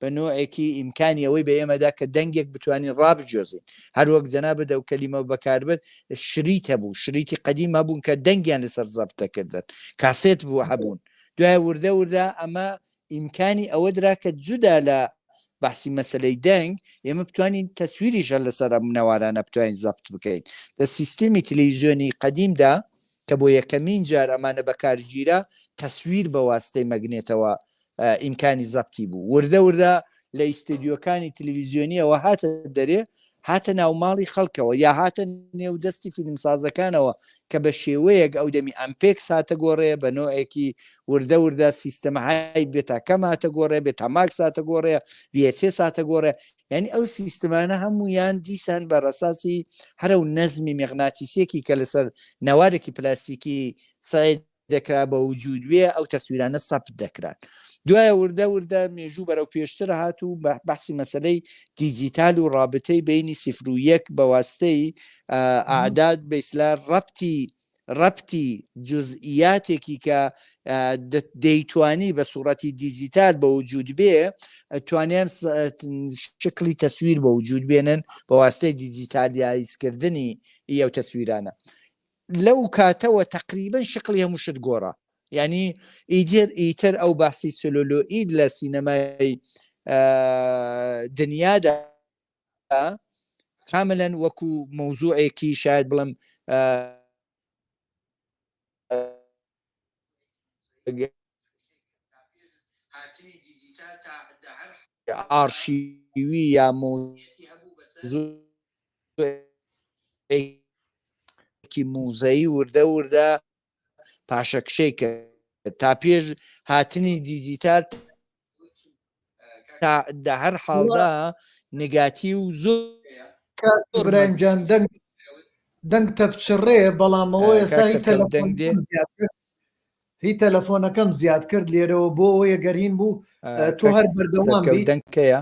بە نوعێکی ئیمکانی ئەوەی بە ئێمەدا کە دەنگێک بتوانین ڕابجۆزین هەر وەک جەنابەت ئەو کەلیمە بەکاربێت شریت هەبوو شریتی قەدیم هەبوون کە دەنگیان لەسەر زەبتەکردن کاسێت بوو هەبوون دوای وردە ئەمە ئیمکانی ئەوە درا کە جودا لە بەحسی مەسلەی دەنگ ئێمە بتوانین تەسویریشە لەسەر منەوارانە بتوانین زەبت بکەین لە سیستمی تەلەڤیزیۆنی قەدیمدا کە بۆ یەکەمین جار ئەمانە بەکارگیرە تەسویر بە واستەی مەگنێتەوە ئیمکانی زەبتی بوو وردە لە ئیستدیۆکانی تەلەڤیزیۆنیەوە هاتە دەرێ هاتە ناوماڵی خەڵکەوە یا هاتە نێودەستی فیلمسازەکانەوە کە بە شێوەیەک ئەو دەمی ئەمپێکس هاتە گۆڕێ بە نوعێکی وردە سیستەمەهای بێتاکەم هاتە گۆڕێ بێت تەماکس هاتە گۆڕێ VHS هاتە گۆڕێ یعنی ئەو سیستمانە هەمویان دیسان بە ڕەساسی هەرە و نەزمی میغناتیسیەکی کە لەسەر نەوارێکی پلاستیکی سعید دەکرا بە وجود وێ ئەو تەسویرانە سەپت دەکران دوایە وردە مێژوو بەرەو پێشتر هات و بەحسی مەسلەی دیجیتال و ڕابطەی بینی سیفر و یەک بە واستەی ئاعداد بە ئیسلا ڕەبتی جزئیاتێکی کە دەیتوانی بە سوورەتی دیجیتال بە وجود بێ توانیان شکلی تەسویر بە وجود بێنن بە واستەی دیجیتالیایزکردنی ئەو تەسویرانە لەو کاتەوە تقریبا شکلی هەموو شت گۆڕە یعنی ئیتر ئەو باسی سلۆلۆئید لە سینەمای دنیادا کاملەن وەکو مەوزوعێکی شاید بڵم ئارشیوی یا مۆزوعێکی موزەیی وردە پاشەکشەی کە تا پێش هاتنی دیجیتال تا هەر حاڵدا نگاتی و زۆر برنجان دەنگ تەپچڕێ بەڵام ئەوە ئێستا هی تەلەفۆنەکەم زیاد کرد لێرەوە بۆ ئەوەیە گەرین بوو تۆ هەر بەردەوام بیت سەرکەوتنکەیە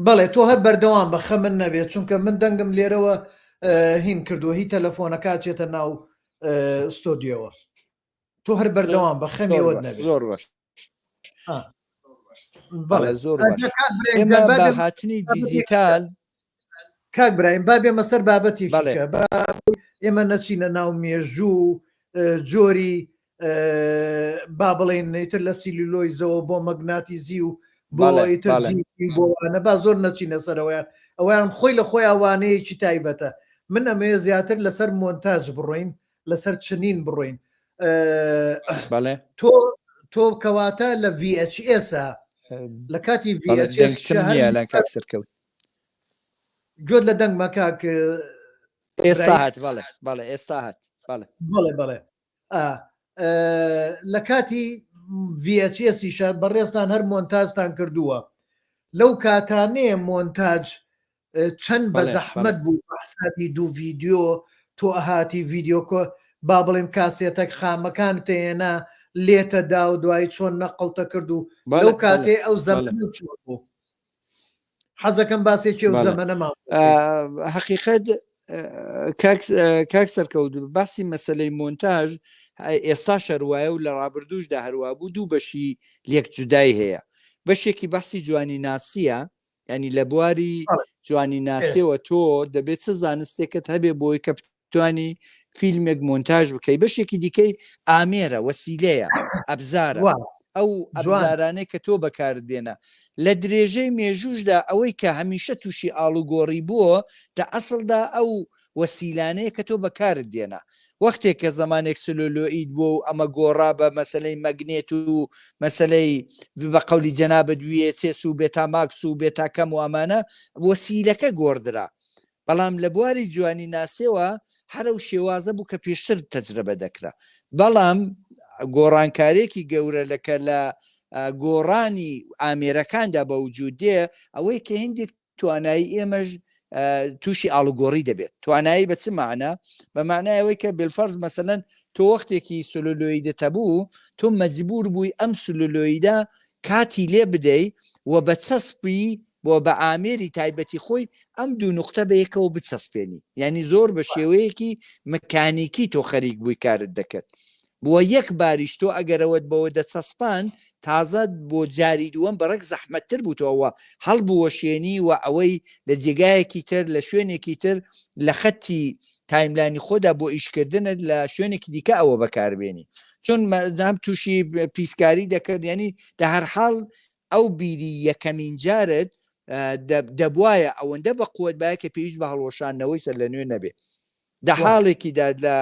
بەڵێ تۆ هەر بەردەوام بە خە من نەبێت چونکە من دەنگم لێرەوە هین کردو هی تەلەفۆنەکە چێتە ناو ستۆدیۆوە تۆ هەر بەردەوام بە خەمیەوەت نەبێت زۆر باش بەڵێ زۆر باش ئێمە بە هاتنی دیجیتال کاک برایم با بێمە سەر بابەتێکی ئێمە نەچینە ناو مێژوو جۆری با بڵێن ئیتر لە سیلولۆیزەوە بۆ مەگناتیزی و بۆ ئیتر بۆوانە با زۆر نەچینە سەرەوەیان ئەویان خۆی لە خۆی ئەوانەیەکی تایبەتە من ئەمەیە زیاتر لەسەر مۆنتاژ بڕۆین لەسەر چنین بڕۆین تۆ کەواتە لە VHS لە کاتی VHS سەرکەوت جۆت لە دەنگمە کاک ئێستا هات بەڵێ ئێستا هات بەڵێ لە کاتی VHSیشە بەڕێستان هەر مۆنتاژتان کردووە لەو کاتانەیە مۆنتاژ چەند بە زەحمەت بوو بەحسابی دوو ڤیدیۆ تۆ ئەهاتی ڤیدیۆکۆ با بڵێن کاسێتەك خامەکان تێنا لێتە دا و دوای چۆن نەقڵتە کرد و لەو کاتێ ئەو زەمانە چوە بوو حەزەکەم باسێکی ئەو زەمانە حقیقەت کاک سەرکەوت باسی مەسەلەی مۆنتاژ ئێستا شەروایە و لە ڕابردووشدا هەروە بوو دوو بەشی لێک جودای هەیە بەشێکی بەحسی جوانی ناسیە ینی لە بواری جوانی ناسیەوە تۆ دەبێت چ زانستێکت هەبێ بۆی کە توانی فیلمێک مۆنتاژ بکەی بەشێکی دیکەی ئامێرە وەسیلەیە ئەبزارە ئەو ئەبزارانەی کە تۆ بەکاردێنە لە درێژەی مێژوشدا ئەوەی کە هەمیشە تووشی ئاڵوگۆڕی بووە دا ئەسڵدا ئەو وەسیلانەیە کە تۆ بەکارت دێنە وەختێک کە زمانێک سلولۆئید بوو و ئەمە گۆڕا بە مەسلەی مەگنێت و مەسلەی بە قەولی جەنابەت VHS و بێتا ماکس و بێتا کەم و ئەمانە وەسیلەکە گۆڕدرا بەڵام لە بواری جوانی ناسیەوە هەرو شێوازە بوو کە پێشتر تەجربە دەکرا بەڵام گۆڕانکارێکی گەورە لەکە لە گۆڕانی ئامێرەکاندا بە وجود دێ ئەوەی کە هندێک توانایی ئێمەش تووشی ئاڵوگۆڕی دەبێت توانایی بە چ معنە بە معنایەوەی کە بلفەرز مەسەلەن تۆ وەختێکی سلولۆیدە بوو تۆ مەجبور بووی ئەم سلولۆیدا کاتی لێ بدەی و بە چەسپی بۆ بە ئامێری تایبەتی خۆی ئەم دوو نقطە بە یەکەوە بچەسپێنی ینی زۆر بە شێوەیەکی مەکانیکی تۆ خەریک بووی کارت دەکرد بۆ یەک باریش تۆ ئەگەرەوەت بەوە دەچەسپان تازە بۆ جاری دووەم بەڕێک زەحمەتتر بووتەوە هەڵبووە شوێنی و ئەوەی لە جێگایەکی تر لە شوێنێکی تر لە خەتی تایملانی خۆدا بۆ ئیشکردنت لە شوێنێکی دیکە ئەوە بەکاربێنی چون دام تووشی پیسکاری دەکرد ینی دە هەرحاڵ ئەو بیری یەکەمین جارت دەبواە ئەوەندە بە قوت باە کە پێویست بە هەڵۆشانەوەی سەر لە نوێ نەبێت دە حاڵێکیدا لە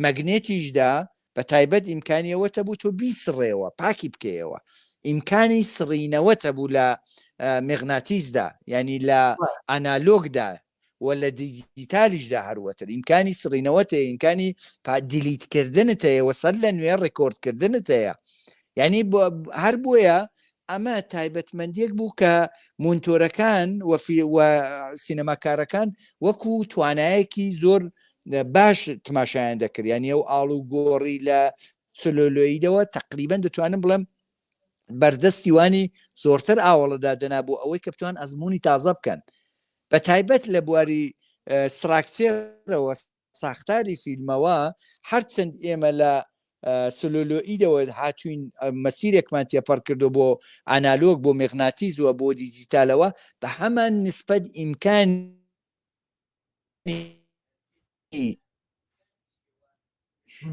مەگنێتیشدا بە تایبەت ئیمکانیەوەتە بوو تۆ بیسڕێەوە پاکی بکەیەوە ئیمکانی سڕینەوەتە بوو لە مغناتیزدا ینی لە ئەنالۆگدا و لە دیجیتالیشدا هەروەتر ئیمکانی سڕینەوەتە ئیمکانی دیلیتکردنت هەیە وەسەر لە نوێ ڕێکۆردکردنت هەیە ینی هەر بۆیە ئەمە تایبەتمەندێک بوو کە مونتۆرەکان و سینەماکارەکان وەکو توانایەکی زۆر باش تماشایان دەکرد ینی ئەو ئاڵوگۆڕی لە سلۆلۆیدەوە تقریبەن دەتوانم بڵێم بەردەستیوانی زۆرتر ئاوەڵەدا دەنا بۆ ئەوەی کە بتوان ئەزمموی تازە بکەن بە تایبەت لە بواری ستراکچێرەوە ساختاری فیلمەوە هەرچەند ئێمە لە سلولۆئیدەوە هاتوین مەسیرێکمان تێپەر کردو بۆ ئانالۆگ بۆ مغناتیز وە بۆ دیجیتالەوە بە هەمان نسبەت ئیمکانی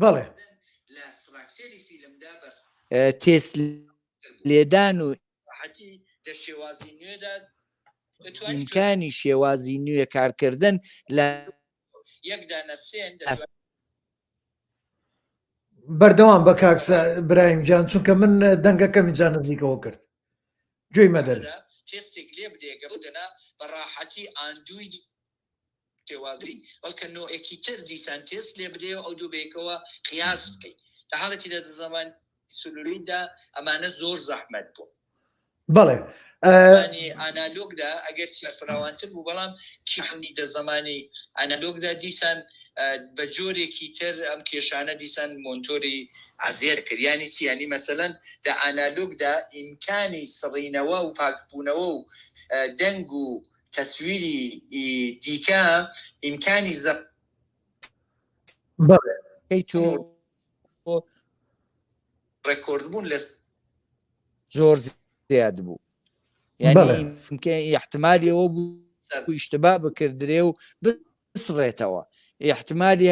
بەڵێ تێست لێدان و لە شێوازی نوێدا ئیمکانی شێوازی نوێ کارکردن لە یەکدا نەسێن بەردەوام بە کاکسە برایم جان چونکە من دەنگەکەمی جان نزیکەوە کرد گوێی مەدەر تێستێک لێ بدێگەنا بەڕاحەتی ئاندووی شێوازی بەڵکە نۆعێکی تر دیسان تێست لێ بدێ ئەو دوو بێکەوە قیاس بکەیت لە حاڵێکی دە زەمان سلولیدا ئەمانە زۆر زەحمەت بوو بەڵێ ئانالۆگدا ئەگەر فراوانتر بوو بەڵام کی حمدی دە زمانی ئانالۆگدا دیسان بە جۆرێکی تر ئەم کێشانە دیسان مۆنتۆری ئازێر کردیانی چیانی مەسەلەن لە ئانالۆگدا ئیمکانی سڕینەوە و پاکبوونەوە و دەنگ و تەسویری دیکە ئیمکانی تۆ ڕێکۆردبوون لە زۆر زیاد بوو یعنی احتمالی ئەوە بوو اشتباه بکردرێ و بسڕێتەوە احتمالی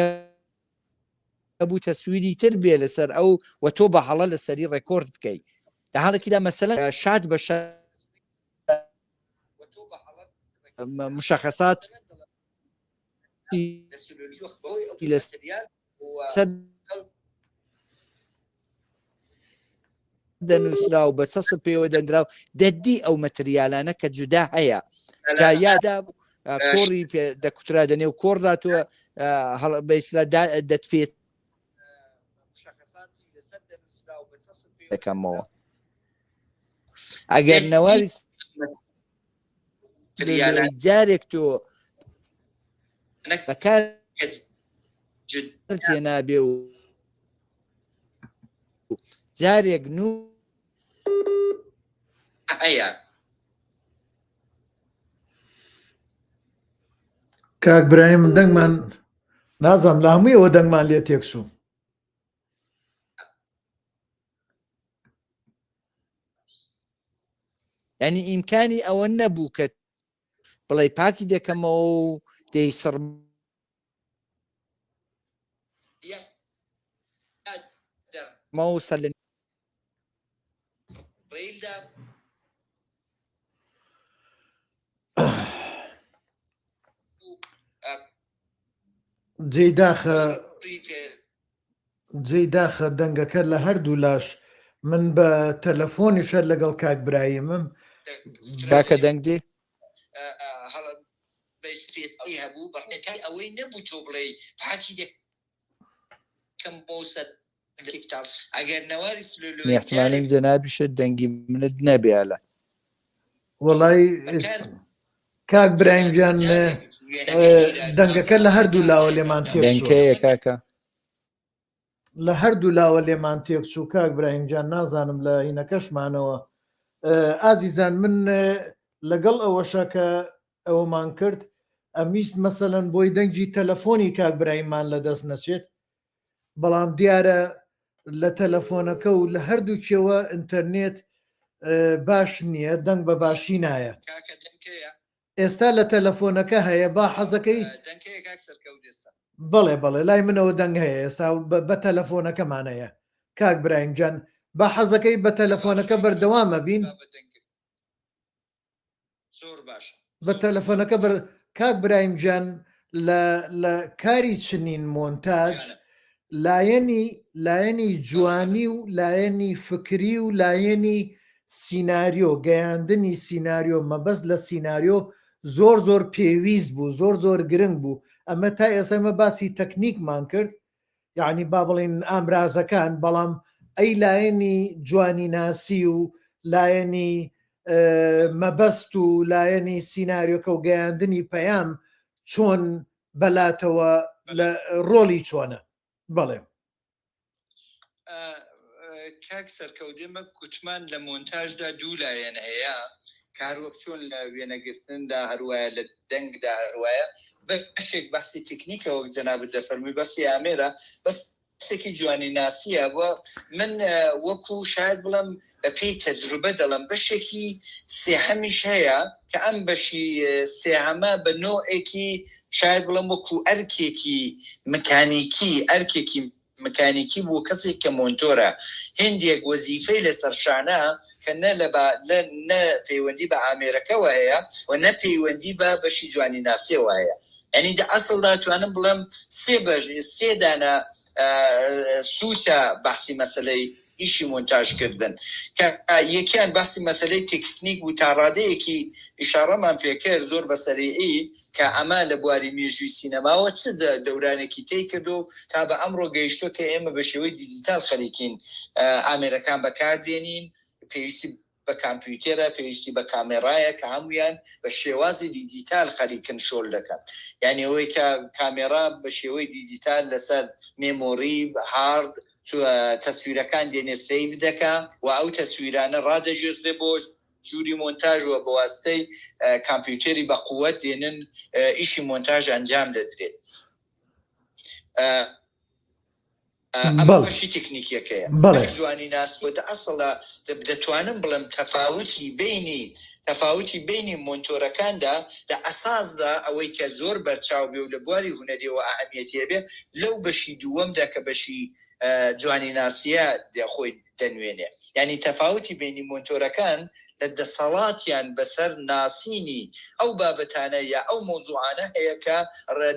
بوو تەسویری تر بێ لەسەر ئەو و تۆ بە هەڵە لەسەری ڕێکۆرد بکەیت لە حاڵێکیدا مەسەلەن شاد بە مشخصات دەنووسرا و بە چەسڵ پێوە دەنراو دەدی ئەو مەتریالانە کە جودا هەیە جا یادا کۆڕی دەکوترا دەنێ و کۆڕدا تۆ بەئیسلا دەتفێت دەکەمەوە ئەگەر نەواری جارێک تۆ بەکار تێنابێ و جارێک کاک برایم دەنگمان نازام لە هەموویەوە دەنگمان لێ تێکسوو ینی ئیمکانی ئەوە نەبوو کە بڵێ پاکی دەکەمەوە و دەی سڕ مەوسە لە جێی داخە دەنگەکە لە هەردوو لاش من بە تەلەفۆنی شەر لەگەڵ کاک برایمم کاکە دەنگ دێ هەبوو بەڵێکای ئەوەی نەبوو تۆ بڵێ پاکی دەکەم بۆ سەر ئەگەر نەواری احتمالی جەنابیشە دەنگی منت نەبێالە وەڵای کاک برایم گیان دەنگەکە لە هەردوو لاوە لێمان دەنگەیە کاکە لە هەردوو لاوە لێمان تێکچوو کاک برایم گیان نازانم لە هینەکەشمانەوە ئازیزان من لەگەڵ ئەوەشە کە ئەوەمان کرد ئەمیست مەسەلەن بۆی دەنگی تەلەفۆنی کاک برایممان لە دەست نەچێت بەڵام دیارە لە تەلەفۆنەکە و لە هەردوو کێوە ئینتەرنێت باش نییە دەنگ بە باشی نایە ئێستا لە تەلەفۆنەکە هەیە با حەزەکەی بەڵێ بەڵێ لای منەوە دەنگ هەیە ئێستا بە تەلەفۆنەکەمانەیە کاک برایم گیان با حەزەکەی بە تەلەفۆنەکە بەردەوامە بین بە تەلەفۆنەکە کاک برایم گیان لە کاری چنین مۆنتاژ لایەنی جوانی و لایەنی فکری و لایەنی سیناریۆ گەیاندنی سیناریۆ مەبەست لە سیناریۆ زۆر پێویست بوو زۆر گرنگ بوو ئەمە تا ئێستا باسی تەکنیکمان کرد یعنی با بڵێن ئامرازەکان بەڵام ئەی لایەنی جوانی ناسی و لایەنی مەبەست و لایەنی سیناریۆکە و گەیاندنی پەیام چۆن بەلاتەوە لە ڕۆلی چۆنە بەڵێ کاک سەرکەوتێمە کوتمان لە مۆنتاژدا دوو لایەن هەیە کاروەک چۆن لە وێنەگرتندا هەروایە لە دەنگدا هەروایە بەشێک باسی تکنیکەوە جەنابەت دەفەرمووی بەسی ئامێرە بەسێکی جوانی ناسیە بۆ من وەکو شاید بڵم پێی تەجروبە دەڵم بەشێکی سێهەمیش هەیە کە ئەم بەشی سێهەمە بە نۆعێکی شاید بڵم وەکو ئەرکێکی مکانیکی بوو کەسێک کە مۆنتۆرە هندێک وەزیفەی لەسەر شانە کە نە پەیوەندی بە ئامێرەکەەوە هەیە و نە پەیوەندی بە بەشی جوانی ناسیەوە هەیە ئەنی ئەسڵدا توانم بڵم سێ دانە سوچە بەحسی مەسەلەی ئیشی مۆنتاژکردن کە یەکیان باسی مەسەلەی تکنیک و تا ڕادەیەکی ئیشارەمان پێکرد زۆر بەسەریعی کە ئەمە لە بواری مێژووی سینەماوە چ دەورانێکی تێی کردو تا بە ئەمڕۆ گەیشتۆ کە ئێمە بە شێوەی دیجیتال خەریکین ئامێرەکان بەکاردێنین پێویستی بە کامپیوتێرە پێویستی بە کامێرایە کە هەمویان بە شێوازی دیجیتال خەریکن شۆل دەکەن یعنی ئەوەی کە کامێرا بە شێوەی دیجیتال لەسەر مێمۆری هارد تەسویرەکان دێنێ سیف دەکا و ئەو تەسویرانە ڕادەژێزێ بۆ جووری مۆنتاژوە بە واستەی کامپیوتێری بە قووەت دێنن ئیشی مۆنتاژ ئەنجام دەدرێت ئەمە بەشی تکنیکیەکەیە جوانی ناسیوەتە ئەسڵە دەتوانم بڵم تەفاوتی بینی مۆنتۆرەکاندا لە ئەساسدا ئەوەی کە زۆر بەرچاو بێ و لە بواری هونەریەوە ئەهەمیەتیە بێ لەو بەشی دووەمدا کە بەشی جوانی ناسیە خۆی دەنوێنێ یعنی تەفاوتی بینی مۆنتۆرەکان لە دەسەڵاتیان بەسەر ناسینی ئەو بابەتانە یا ئەو مۆزوعانە هەیە کە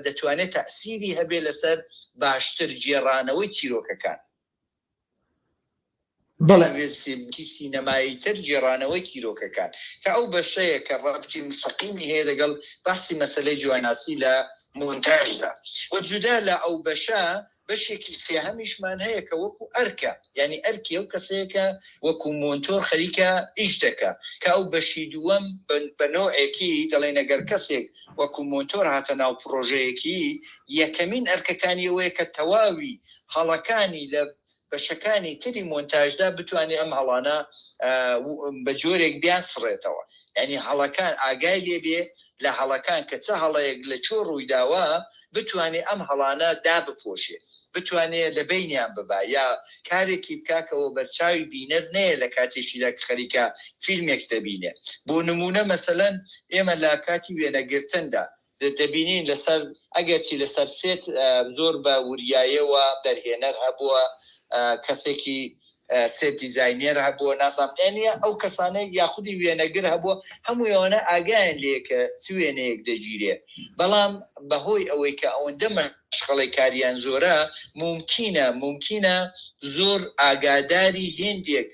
دەتوانێت تەسیری هەبێ لەسەر باشتر جێڕانەوەی چیرۆکەکان سینەمایی تر جێڕانەوەی چیرۆکەکان کە ئەو بەشەیە کە ڕابطی مستەقیمی هەیە لەگەڵ باسی مەسەلەی جواناسی لە مۆنتاژدا و جودا لە ئەو بەشە بەشێکی سێهەمیشمان هەیە کە وەکو ئەرکە یعنی ئەرکی ئەو کەسەیەکە وەکو مۆنتۆر خەریکە ئیش دەکە کە ئەو بەشی دووەم بە نۆعێکی دەڵێن ئەگەر کەسێک وەکو مۆنتۆر هاتە ناو پرۆژەیەکی یەکەمین ئەرکەکانی ئەوەیە کە تەواوی هەڵەکانی لە بەشەکانی تری مۆنتاژدا بتوانێت ئەم هەڵانە بە جۆرێک بیان سڕێتەوە یعنی هەڵەکان ئاگای لێبێ لە هەڵەکان کە چه هەڵەیەک لە چۆ ڕوویداوە بتوانێت ئەم هەڵانە دابپۆشێ بتوانێت لە بینیان ببا یا کارێکی بکاکەوە بەرچاوی بینەر نەیە لە کاتێکیدا خەریکە فیلمێک دەبینێ بۆ نمونە مەسەلەن ئێمە لە کاتی وێنەگرتندا دەبینین لەسەر ئەگەرچی لەسەر سێت زۆر بە وریایەوە دەرهێنەر هەبووە کەسێکی سێت دیزاینێر هەبووە ناسامێنە ئەو کەسانەی یاخودی وێنەگر هەبووە هەموویانە ئاگایان لێکە چ وێنەیەک دەگیرێ بەڵام بەهۆی ئەوەی کە ئەوەندە مەشغەڵی کاریان زۆرە ممکنە زۆر ئاگاداری هێندێک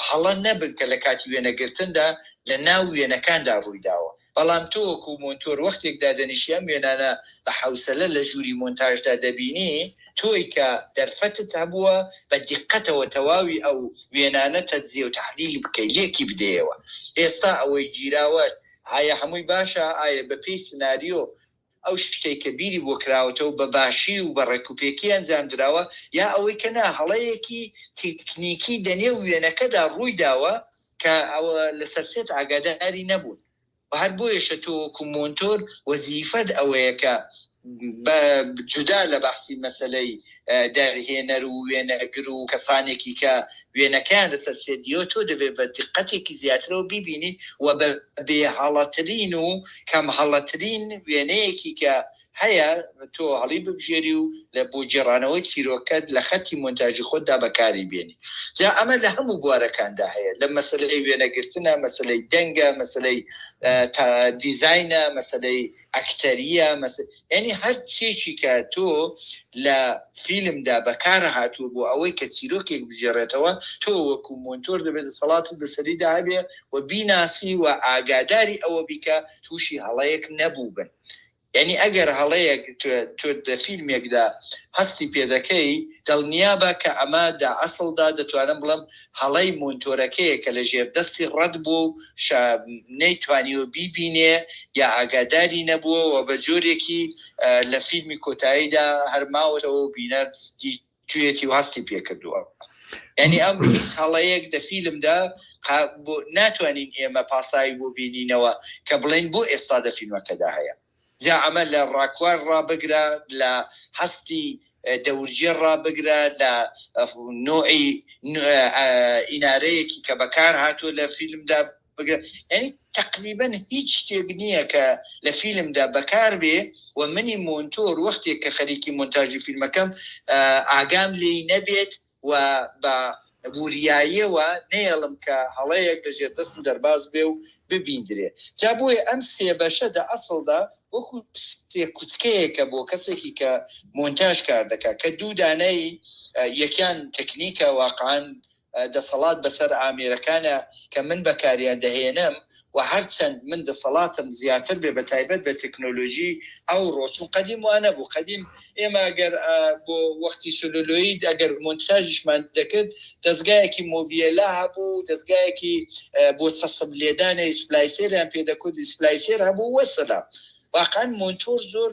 هەڵە نەبن کە لە کاتی وێنەگرتندا لە ناو وێنەکاندا ڕوویداوە بەڵام تۆ وەکو مۆنتۆر وەختێکدا دەنیشیان وێنانە بە حوسەلە لە ژووری مۆنتاژدا دەبینی تۆی کە دەرفەتت هەبووە بە دیقەتەوە تەواوی ئەو وێنانە تەجزیە و تەحلیل بکەی لێکی بدەیەوە ئێستا ئەوەی گیراوە ئایا هەمووی باشە ئایا بە پێی سناریۆ ئەو شتێک کە بیری بۆ کراوەتەوە بە باشی و بە ڕێکوپێکی ئەنجام درراوە یا ئەوەی کە نا هەڵەیەکی تکنیکی دەنێ وێنەکەدا ڕوویداوە کە ئەوە لەسەر سێت ئاگاداری نەبوون و هەر بۆیشە تۆ وەکو مۆنتۆر وەزیفەت ئەوەیە کە جودا لە بەحسی مەسەلەی دەرهێنەر و وێنەگر و کەسانێکی کە وێنەکەیان لەسەر سێدیۆ تۆ دەبێت بە دقەتێکی زیاترەوە بیبینیت و بە بێ هەڵەترین و کەم هەڵەترین وێنەیەکی کە هەیە تۆ هەڵی ببژێری و لە بۆ جێڕانەوەی چیرۆکەت لە خەتی مۆنتاژی خۆتدا بەکاری بێنی جا ئەمە لە هەموو بوارەکاندا هەیە لە مەسەلەی وێنەگرتنە مەسەلەی دەنگە مەسەلەی دیزاینە مەسەلەی ئەکتەریە یعنی هەر چێکی کە تۆ لە فیلمدا بەکار هاتووە بۆ ئەوەی کە چیرۆکێک بژێڕێتەوە تۆ وەکو مۆنتۆر دەبێت سەڵاتت بەسەریدا هەبێ و بیناسی و ئاگاداری ئەوە بیکە تووشی هەڵەیەک نەبوو بن یعنی ئەگەر هەڵەیەک تۆ دە فیلمێکدا هەستی پێدەکەی دڵنیابە کە ئەمادا ئەسڵدا دەتوانم بڵم هەڵەی مۆنتۆرەکەیە کە لە ژێر دەستی ڕەت بوو نەیتوانیوە بیبینێ یا ئاگاداری نەبووە و بە جۆرێکی لە فیلمی کۆتاییدا هەرماوەتەوە بینەر توێتی و هەستی پێکردووە یعنی ئەم هیچ هەڵەیەک دە فیلمدا ناتوانین ئێمە پاسایی بۆ بینینەوە کە بڵین بۆ ئێستا دە فیلمەکەدا هەیە جا ئەمە لە ڕاکوار ڕابگرە لە هەستی دەورجێ ڕابگرە لە نوعی ئینارەیەکی کە بەکار هاتووە لە فیلمدا بگرە یعنی تقریبا هیچ شتێک نییە کە لە فیلمدا بەکار بێ و منی مۆنتۆر وەختێک کە خەریکی مۆنتاژی فیلمەکەم ئاگام لێی نەبێت و بە بوریاییەوە نێڵم کە هەڵەیەک لەژێر دەستم دەرباز بێ و ببیندرێ جا بۆیە ئەم سێ بەشەدا ئەسڵدا وەکو سێ کوچکەیەکە بۆ کەسێکی کە مۆنتاژ کار دەکات کە دوو دانەی یەکیان تەکنیکە واقعاً دەسەڵات بەسەر ئامێرەکانە کە من بەکاریان دەهێنم و هەرچەند من دەسەڵاتم زیاتر بێ بە تایبەت بە تەکنۆلۆژی ئەو ڕۆچون قەدیم وانە بوو قەدیم ئێمە ئەگەر بۆ وەختی سولولۆید ئەگەر مۆنتاژیشمان دەکرد دەستگایەکی مۆڤیێلا هەبوو دەستگایەکی بۆ چەسب لێدانە سپلایسێریان پێدەکوت سپلایسێر هەبوو وەسەلا واقعا مۆنتۆر زۆر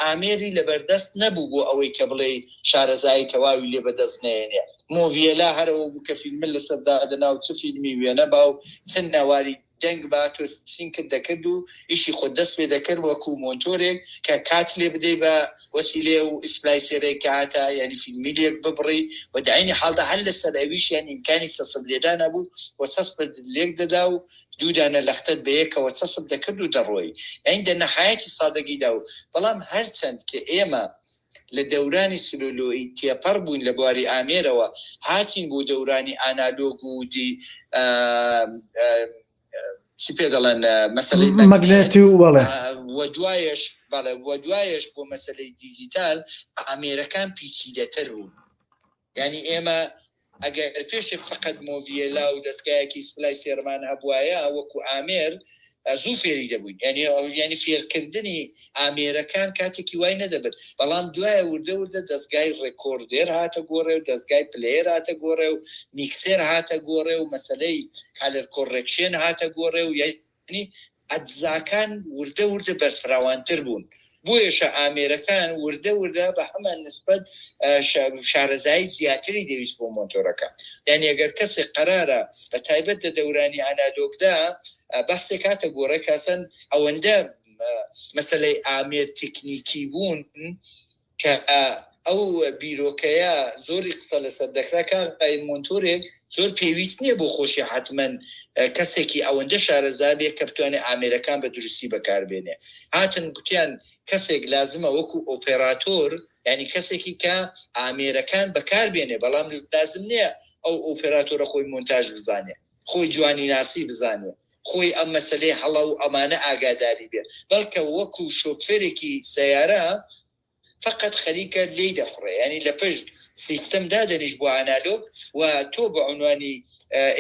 ئامێری لەبەردەست نەبوو بۆ ئەوەی کە بڵێ شارەزایی تەواوی لێ بەدەست نێنێ مۆڤیێلا هەرەوە بوو کە فیلمن لەسەردادەنا و چ فیلمی وێنە با و چەند ناواری دەنگ با تۆ سینکت دەکرد و ئیشی خۆ دەست پێ دەکرد وەکو مۆنتۆرێک کە کات لێ بدەی بە وەسیلێ و ئیسپلایسێرێک کە هاتە یعنی فیلمی لێک ببڕی و داینی حاڵدا هەر لەسەر ئەویش یان ئیمکانی سەسب لێدان هەبوو و چەسب لێک دەدا و دوودانە لەختت بەیەکەوە چەسب دەکرد و دەڕۆی ئەین دەنەحایەتی سادەگیدا و بەڵام هەرچەند کە ئێمە لە دەورانی سلولۆی تێپەڕ بووین لە بواری ئامێرەوە هاتین بۆ دەورانی ئانالۆگ و چی پێ دەڵێن مەسەلەی مەگنێتی و وەڵێ وە دوایەش بۆ مەسەلەی دیجیتال ئامێرەکان پیچیدەتر بوون یعنی ئێمە ئەگەر پێشێک فقط مۆڤیێلا و دەستگایەکی سپلای سێرمان هەبوایە وەکو ئامێر زوو فێری دەبووین ینی فێرکردنی ئامێرەکان کاتێکی وای نەدەبێت بەڵام دوایە وردە دەستگای ڕێکۆردێر هاتە گۆڕێ و دەستگای پلێر هاتە گۆڕێ و میکسێر هاتە گۆڕێ و مەسلەی کالر کۆڕێکشن هاتە گۆڕێ و یعنی ئەجزاکان وردە بەرفراوانتر بوون بۆیەشە ئامێرەکان وردە بە هەمان نسبەت شارەزایی زیاتری دەویست بۆ مۆنتۆرەکە یعنی ئەگەر کەسێک قەرارە بە تایبەت لە دەورانی ئانالۆگدا بەحسێک هاتە گۆڕێ کەسەن ئەوەندە مەسەلەی ئامێر تکنیکی بوون کە ئەو بیرۆکەیە زۆری قسە لەسەر دەکراکە مۆنتۆرێک زۆر پێویست نییە بۆ خۆشی حتمەن کەسێکی ئەوەندە شارەزا بێ کە بتوانێت ئامێرەکان بە درستی بەکاربێنێ هاتن گوتیان کەسێک لازمە وەکو ئۆپێراتۆر ینی کەسێکی کە ئامێرەکان بەکاربێنێ بەڵام لازم نییە ئەو ئۆپێراتۆرە خۆی مۆنتاژ بزانێ خۆی جوانی ناسی بزانێ خۆی ئەم مەسلەی هەڵە و ئەمانە ئاگاداری بێ بەڵکە وەکو شۆفێرێکی سەیارە فقط خەریکە لێی دەفڕێ ینی لە پشت سیستەم دادەنیش بۆ ئانالۆگ و تۆ بە عنوانی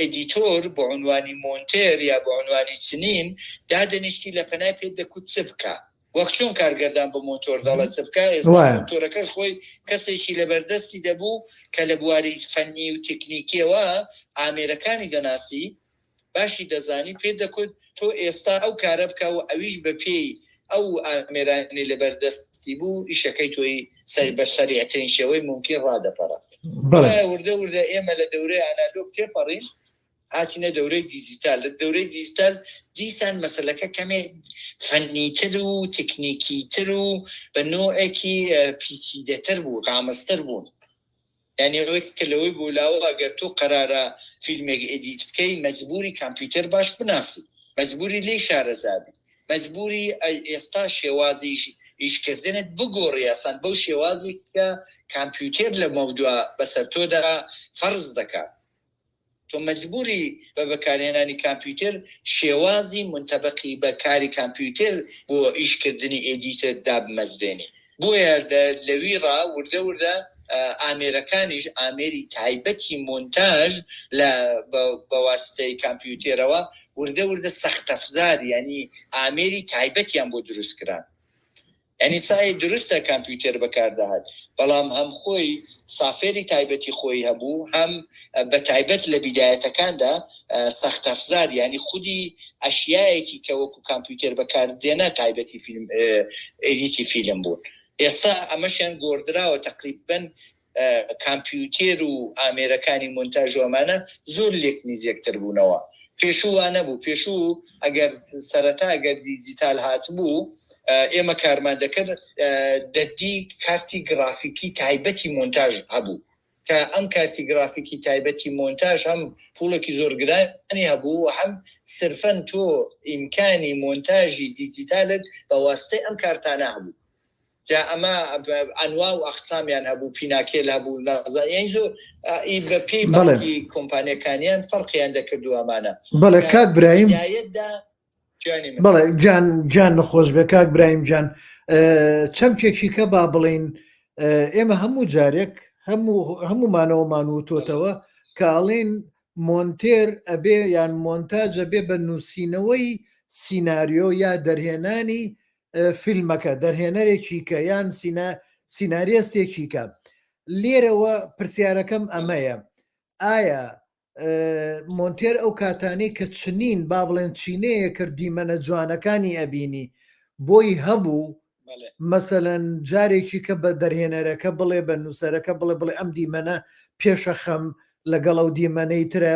ئەدیتۆر بۆ عنوانی مۆنتێر یا بە عنوانی چنین دادەنیشتی لە پەنای پێ دەکوت چ بکە وەک چۆن کارگەردان بە مۆتۆر دەڵە چ بکە ئێستا مۆتۆرەکەش خۆی کەسێکی لەبەردەستی دەبوو کە لە بواری فەنی و تکنیکیەوە ئامێرەکانی دەناسی باشی دەزانی پێ دەکوت تۆ ئێستا ئەو کارە بکە و ئەویش بە پێی ئەو ئامێرانی لەبەردەستی بوو ئیشەکەی تۆی بە سەریعترین شێوەی ممکن ڕادەپەڕە وردە ئێمە لە دەورەی ئانالۆگ تێپەڕین هاتینە دەورەی دیجیتال لە دەورەی دیجیتال دیسان مەسەلەکە کەمێ فەنیتر و تکنیکیتر و بە نوعێکی پیچیدەتر بوو غامەستر بوون یعنی ئەوەی کە لەوەی بوولاوە ئەگەر تۆ قەرارە فیلمێک ئێدیت بکەی مەجبوری کامپیوتەر باش بناسی مەجبوری لێی شارەزابی مەجبوری ئێستا شێوازی ئیشکردنت بگۆڕی یاسان بەو شێوازی کە کامپیوتەر لە مەودووە بەسەر تۆدا فەرز دەکات تۆ مەجبوری بە بەکارهێنانی کامپیوتەر شێوازی منتەبقی بەکاری کامپیوتەر بۆ ئیشکردنی ئێدیتر دابمەزرێنی بۆیە لەویڕا وردە ئامێرەکانیش ئامێری تایبەتی مۆنتاژ لە بەواستەی کامپیوتێرەوە وردە سەختەفزار ینی ئامێری تایبەتیان بۆ دروستکران ینی سای دروستە کامپیوتەر بەکاردەهات بەڵام هەم خۆی سافێری تایبەتی خۆی هەبوو هەم بە تایبەت لە بیدایەتەکاندا سەختەفزار ینی خودی ئەشیایەکی کە وەکو کامپیوتەر بەکاردێنە تایبەتی فیلم ئێدیتی فیلم بوون ئێستا ئەمەشیان گۆڕدراوە تقریبەن کامپیوتەر و ئامێرەکانی مۆنتاژ ئەمانە زۆر لێک نزیەکتر بوونەوە پێشووانە بوو پێشوو ئەگەر سەرەتا ئەگەر دیجیتال هاتبوو ئێمە کارمان دەکرد دەدی کارتی گرافیکی تایبەتی مۆنتاژ هەبوو کە ئەم کارتی گرافیکی تایبەتی مۆنتاژ هەم پوڵێکی زۆر گرانی هەبوو هەم سرفەن تۆ ئیمکانی مۆنتاژی دیجیتالت بە واستەی ئەم کارتانە هەبوو جا ئەمە ئەنوا و ئەقسامیان هەبوو پیناکێل هەبوو لەزایین زۆر بە پێی بەڵکی کۆمپانیەکانیان فەرقیان دەکردو ئەمانە بەڵێ کاک برایم بەڵێ جان نەخۆش بێ کاک برایم جان چەمکێکی کە با بڵین ئێمە هەموو جارێک هەمومانەوەمان وتۆتەوە کە ئەڵێن مۆنتێر ئەبێ یان مۆنتاژە بێ بە نووسینەوەی سیناریۆ یا دەرهێنانی فیلمەکە دەرهێنەرێکی کە یان سیناریستێکی کە لێرەوە پرسیارەکەم ئەمەیە ئایا مۆنتێر ئەو کاتانەی کە چنین با بڵێن چینەیە کرد دیمەنە جوانەکانی ئەبینی بۆی هەبوو مەسەلەن جارێکی کە بە دەرهێنەرەکە بڵێ بە نووسەرەکە بڵێ ئەم دیمەنە پێشە خەم لەگەڵ ئەو دیمەنەی ترە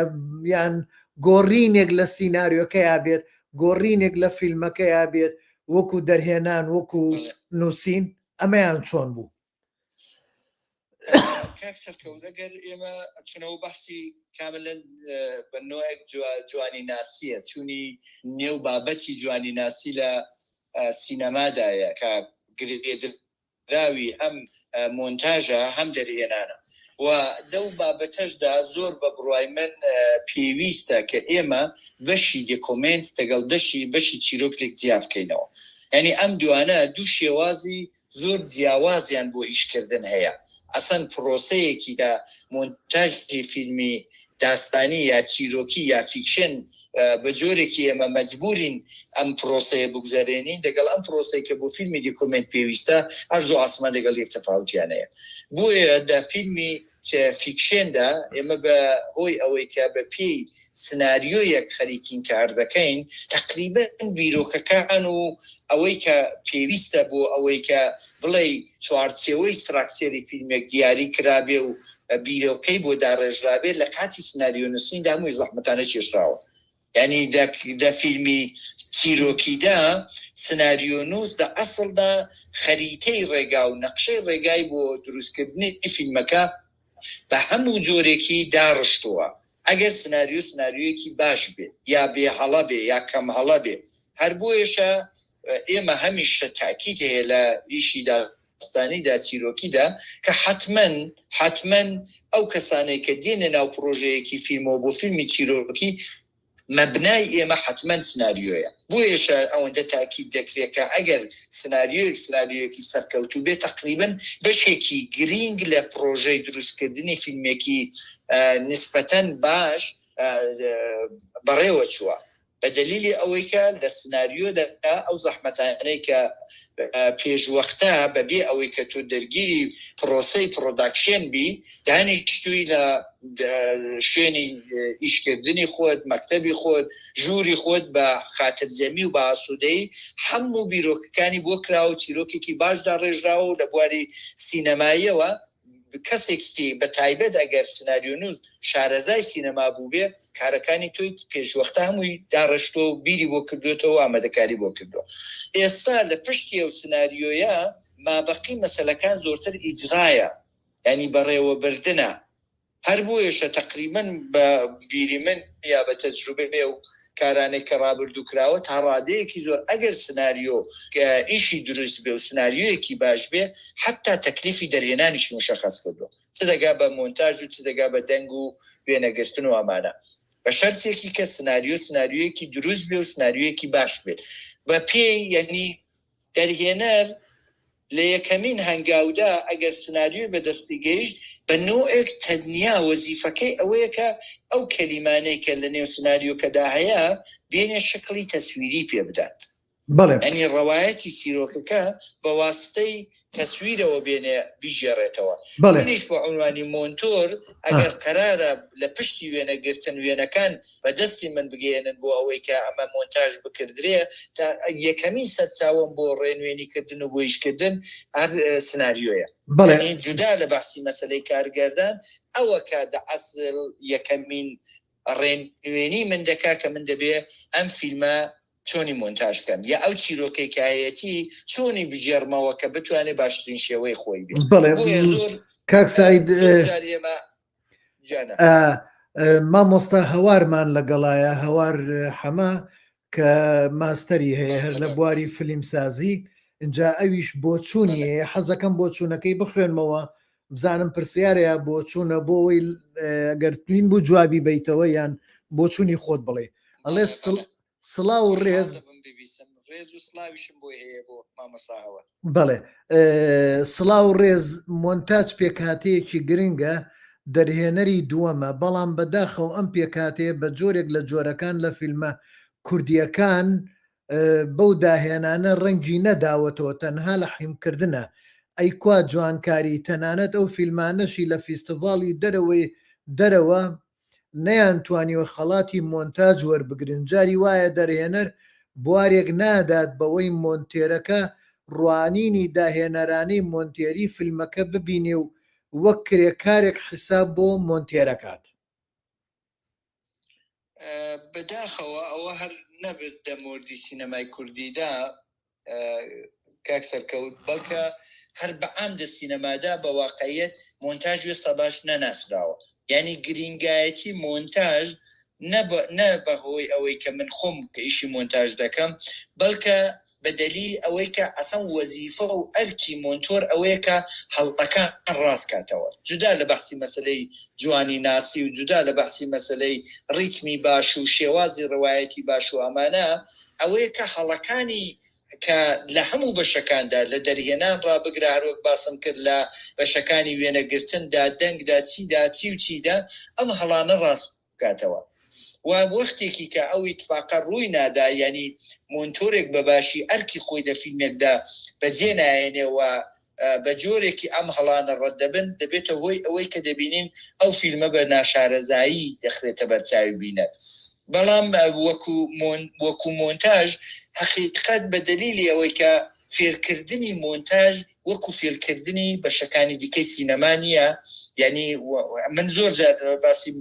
یان گۆڕینێک لە سیناریۆکە یا بێت گۆڕینێک لە فیلمەکە یا بێت وەکو دەرهێنان وەکو نووسین ئەمەیان چۆن بوو سەرکەوتەگەر ئێمە چنەوە بەحسی کاملەن بە نوعێک جوانی ناسیە چوونی نێو بابەتی جوانی ناسی لە سینەمادایە کە گرێدراوی هەم مۆنتاژە هەم دەرهێنانە و دەو بابەتەشدا زۆر بە بڕوای من پێویستە کە ئێمە بەشی دێکۆمنت لەگەڵ بەشی چیرۆکێک جیا بکەینەوە ینی ئەم دوانە دوو شێوازی زۆر جیاوازیان بۆ ئیشکردن هەیە ئەسەن پرۆسەیەکی دا مۆنتاژی فیلمی داستانی یا چیرۆکی یا فیکشن بە جۆرێکی ئێمە مەجبورین ئەم پرۆسەیە بگوزارێنین دەگەڵ ئەم پرۆسەی کە بۆ فیلمی دیکۆمنت پێویستە هەرزوو ئاسمان دەگەڵ یەک تەفاوتیانەیە بۆیە دا فیلمی فیکشندا ئێمە بە هۆی ئەوەی کە بە پێی سناریۆیەک خەریکین کار دەکەین تقریبا بیرۆکەکان و ئەوەی کە پێویستە بۆ ئەوەی کە بڵێ چوارچێوەی ستراکچێری فیلمێک دیاری کرابێ و بیرۆکەی بۆ داڕێژرابێ لە کاتی سناریۆ نووسیندا هەمووی زەحمەتانە کێشراوە ینی دە فیلمی چیرۆکیدا سناریۆ نووس دە ئەسڵدا خەریتەی ڕێگا و نەقشەی ڕێگای بۆ دروستکردنی فیلمەکە بە هەموو جۆرێکی داڕشتووە ئەگەر سناریۆیەکی باش بێ یا بێ هەڵە بێ یا کەم هەڵە بێ هەر بۆیشە ئێمە هەمیشە تاکید هەیە لە ئیشیدا داستانیدا چیرۆکیدا کە حتمما ئەو کەسانەی کە دێنە ناو پرۆژەیەکی فیلمەوە بۆ فیلمی چیرۆکی مەبنای ئێمە حتمما سناریۆیە بۆیشە ئەوەندە تاکید دەکرێت کە ئەگەر سناریۆیەکی سەرکەوتوو بێت تقریبا بەشێکی گرنگ لە پرۆژەی دروستکردنی فیلمێکی نسبەتەن باش بەڕێوە چووە بە دلیلی ئەوەی کە لە سناریۆدا ئەو زەحمەتانەی کە پێشوەختە بەبێ ئەوەی کە تۆ دەرگیری پرۆسەی پرۆداکشن بی دانیشتووی لە شوێنی ئیشکردنی خۆت مەکتەبی خۆت ژووری خۆت بە خاترجەمی و بە ئاسوودەی هەموو بیرۆکەکانی بۆ کراوە و چیرۆکێکی باشدا ڕێژراوە و لە بواری سینەماییەوە کەسێکی بە تایبەت ئەگەر سناریۆنووس شارەزای سینەما بوو بێ کارەکانی تۆی پێشوەختە هەمووی داڕشتۆ و بیری بۆ کردوێتەوە ئامادەکاری بۆ کردووە ئێستا لە پشتی ئەو سناریۆیە مابەقی مەسەلەکان زۆرتر ئیجرایە ینی بەڕێوەبردنە هەر بۆیشە تقریبا بە بیری من یا بە تەجروبە بێ و کارانێک کە ڕابردوو کراوە تا ڕادەیەکی زۆر ئەگەر سناریۆ ئیشی دروست بێ و سناریۆیەکی باش بێ حتا تەکلیفی دەرهێنانیشی مشەخەس کردو چ دەگا بە مۆنتاژ و چ دەگا بە دەنگ و وێنەگرتن و ئەمانە بە شەرتێکی کە سناریۆیەکی دروست بێ و سناریۆیەکی باش بێت بە پێی یعنی دەرهێنەر لە یەکەمین هەنگاودا ئەگەر سناریۆی بەدەستی گەیشت بە نوعێک تەنیا وەزیفەکەی ئەوەیە کە ئەو کەلیمانەی کە لە نێو سناریۆکەدا هەیە بێنێ شکلی تەسویری پێ بدات ئەنی ڕەوایەتی سیرۆکەکە بە واستەی تەسویرەوە بێنێ بیژێڕێتەوە منیش بۆ عنوانی مۆنتۆر ئەگەر قەرارە لە پشتی وێنەگرتن وێنەکان بە دەستی من بگەێنن بۆ ئەوەی کە ئەمە مۆنتاژ بکردرێ تا یەکەمین سەرچاوم بۆ ڕێنوێنیکردن و بۆیشکردن هەر سناریۆیە جودا لە بەحسی مەسەلەی کارگەردان ئەوە کە دە ئەسڵ یەکەمین ڕێنوێنی من دەکا کە من دەبێ ئەم فیلمە چۆنی مۆنتاژکەم یا ئەو چیرۆکەی کایەتی چۆنی بژێرمەوە کە بتوانێت باشترین شێوەی خۆی بێت زۆر کاک سعید مامۆستا هەوارمان لەگەڵایە هەوار حەما کە ماستەری هەیە هەر لە بواری فیلمسازی اینجا ئەویش بۆ چوونی حەزەکەم بۆ چوونەکەی بخوێنمەوە بزانم پرسیارەیە بۆ چوونە بۆەوەی ئەگەر توین بوو جوابی بیتەوە یان بۆ چوونی خۆت بڵێ ئەڵێ سڵاو و ڕێز بەڵێ سڵاو و ڕێز مۆنتاج پێکهاتەیەکی گرنگە دەرهێنەری دووەمە، بەڵام بەداخەو ئەم پێکاتێ بە جۆرێک لە جۆرەکان لە فیلمە کوردیەکان بەو داهێنانە ڕەنگی نەداوەتەوە، تەنها لە حیمکردنە. ئەیکوا جوانکاری، تەنانەت ئەو فیلمانەشی لە فیستیڤاڵی دەرەوە نەیانتوانیوە خەڵاتی مۆنتاژ وەربگرن. جاری وایە دەرهێنەر بوارێک نادات بەوەی مۆنتێرەکە ڕوانینی داهێنەرانەی مۆنتێری فیلمەکە ببینێ و وەک کرێکارێک حساب بۆ مۆنتێرەکات. بەداخەوە ئەوە هەر نەبێت دەمۆردی سینەمای کوردیدا کاک سەرکەوت، بەڵکە هەر بەعام دە سینەمادا بە واقعیت مۆنتاژ وێستا باش نەناسراوە. یعنی گرنگایەتی مۆنتاژ نە بەهۆی ئەوەی کە من خۆم کە ئیشی مۆنتاژ دەکەم، بەڵکە بەدەلی ئەوەی کە ئەسەن وەزیفە و ئەرکی مۆنتۆر ئەوەیە کە هەڵقەکان ڕاستکاتەوە، جودا لە بەحسی مەسلەی جوانی ناسی و جودا لە بەحسی مەسلەی ڕیتمی باش و شێوازی ڕوایەتی باش و ئەمانە، ئەوەیە کە هەڵەکانی کە لە هەموو بەشەکاندا لە دەرهێنان ڕابگرا، هەروەک باسم کرد لە بەشەکانی وێنەگرتندا، دەنگدا، چیدا چی و چیدا، ئەم هەڵانە ڕاست بکاتەوە. و وەختێکی کە ئەو اتفاقە ڕووی نادا، ینی مۆنتۆرێک بەباشی ئەرکی خۆی لە فیلمێکدا بەجێ نایێنێەوە بە جۆرێکی ئەم هەڵانە ڕەتدەبن، دەبێتە هۆی ئەوەی کە دەبینین ئەو فیلمە بە ناشارەزایی دەخرێتە بەرچاوی بینەر. بەڵام وەکو مۆنتاژ حقیقەت بە دلیلی ئەوەی کە فێرکردنی مۆنتاژ وەکو فێرکردنی بەشەکانی دیکەی سینەما نیە. یعنی من زۆر باسی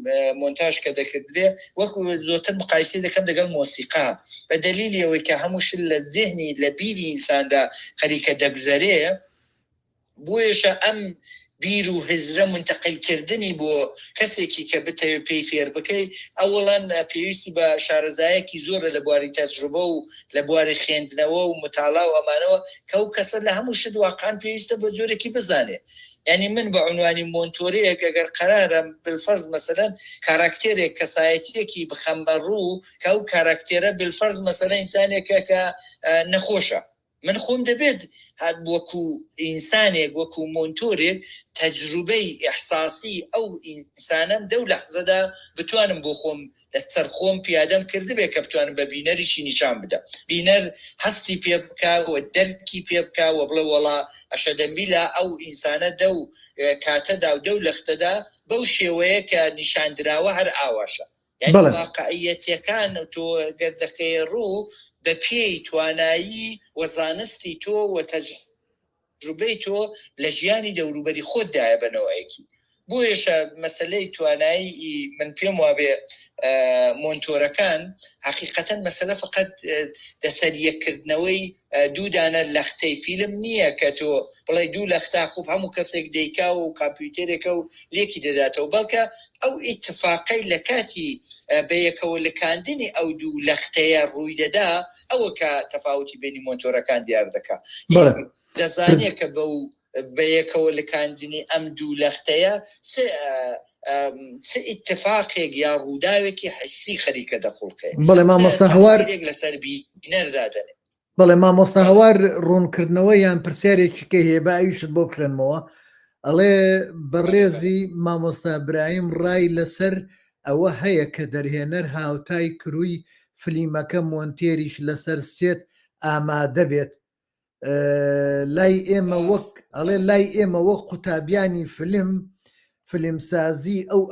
مۆنتاژ کە دەکردێ وەکو زۆرتر مقایسە دەکەم لەگەڵ مۆسیقا، بە دلیلی ئەوەی کە هەمووشت لە ذهنی لە بیری ئینساندا خەریکە دەگوزەرێ، بۆیشە ئەم بیر و هزرە منتەقیلکردنی بۆ کەسێکی کە بتەوێت پێی فێر بکەی، ئەوڵەن پێویستی بە شارەزایەکی زۆرە لە بواری تەجروبە و لە بواری خوێندنەوە و متاڵا و ئەمانەوە کە ئەو کەسە لە هەموو شت واقعان پێویستە بە جۆرێکی بزانێ. یعنی من بە عنوانی مۆنتۆرەیەک ئەگەر قەرارە بالفەرز مەسەلەن کاراکتێرێک کەسایەتیەکی بخەمبە ڕوو کە ئەو کاراکتێرە بالفەرز مەسەلەن ئینسانێکە کە نەخۆشە، من خۆم دەبێت وەکو ئینسانێک وەکو مۆنتۆرێک تەجروبەی ئیحساسی ئەو ئینسانم دەو لەحزەدا بتوانم بۆ خۆم لەسەر خۆم پیادەم کردبێت کە بتوانم بە بینەریشی نیشان بدەم، بینەر هەستی پێ بکەوە، دەرکی پێ بکەوە، بڵێ وەڵا ئەشەدەمبی لە ئەو ئینسانە دەو کاتەدا و دەو لەختەدا بەو شێوەیە کە نیشاندراوە هەر ئاواشە. یعنی واقعیەتەکان تۆ گەردەکەی ڕوو بە پێی توانایی وەزانستی تۆ و تەجروبەی تۆ لە ژیانی دەوروبەری خۆتدایە بنەوەیەکی. بۆیشە مەسلەی توانایی من پێم وابێ مۆنتۆرەکان حقیقەتەن مەسلە فقط دەسەریەکردنەوەی دوودانە لەختەی فیلم نییە کە تۆ بڵێ دوو لەختا خوب هەموو کەسێک دەیکا و کامپیوتێرێکە و لێکی دەداتەوە، بەڵکە ئەو ئیتفاقی لە کاتی بەیەکەوە لەکاندنی ئەو دوو لەختەیە ڕووی دەدا، ئەوە کە تەفاوتی بینی مۆنتۆرەکان دیار دەکات. دەزانێت کە بەیەکەوە لەکاندنی ئەم دوو لەختەیە چه اتفاقێک یا ڕووداوێکی حسی خەریکە دەخڵکێ. بەڵێ مامۆستا هەوار لەسەر بینەردادنێ. بەڵێ مامۆستا هەوار ڕوونکردنەوە یان پرسیارێکی کە هەیە بە ئەویشت بۆ بخێنمەوە، ئەڵێ بەڕێزی مامۆستا برایم ڕای لەسەر ئەوە هەیە کە دەرهێنەر هاوتای کروی فلیمەکە مۆنتێریش لەسەر سێت ئامادە بێت. لای ئێمە وەک ئەڵێ لای ئێمە وەک قوتابیانی فیلمسازی ئەو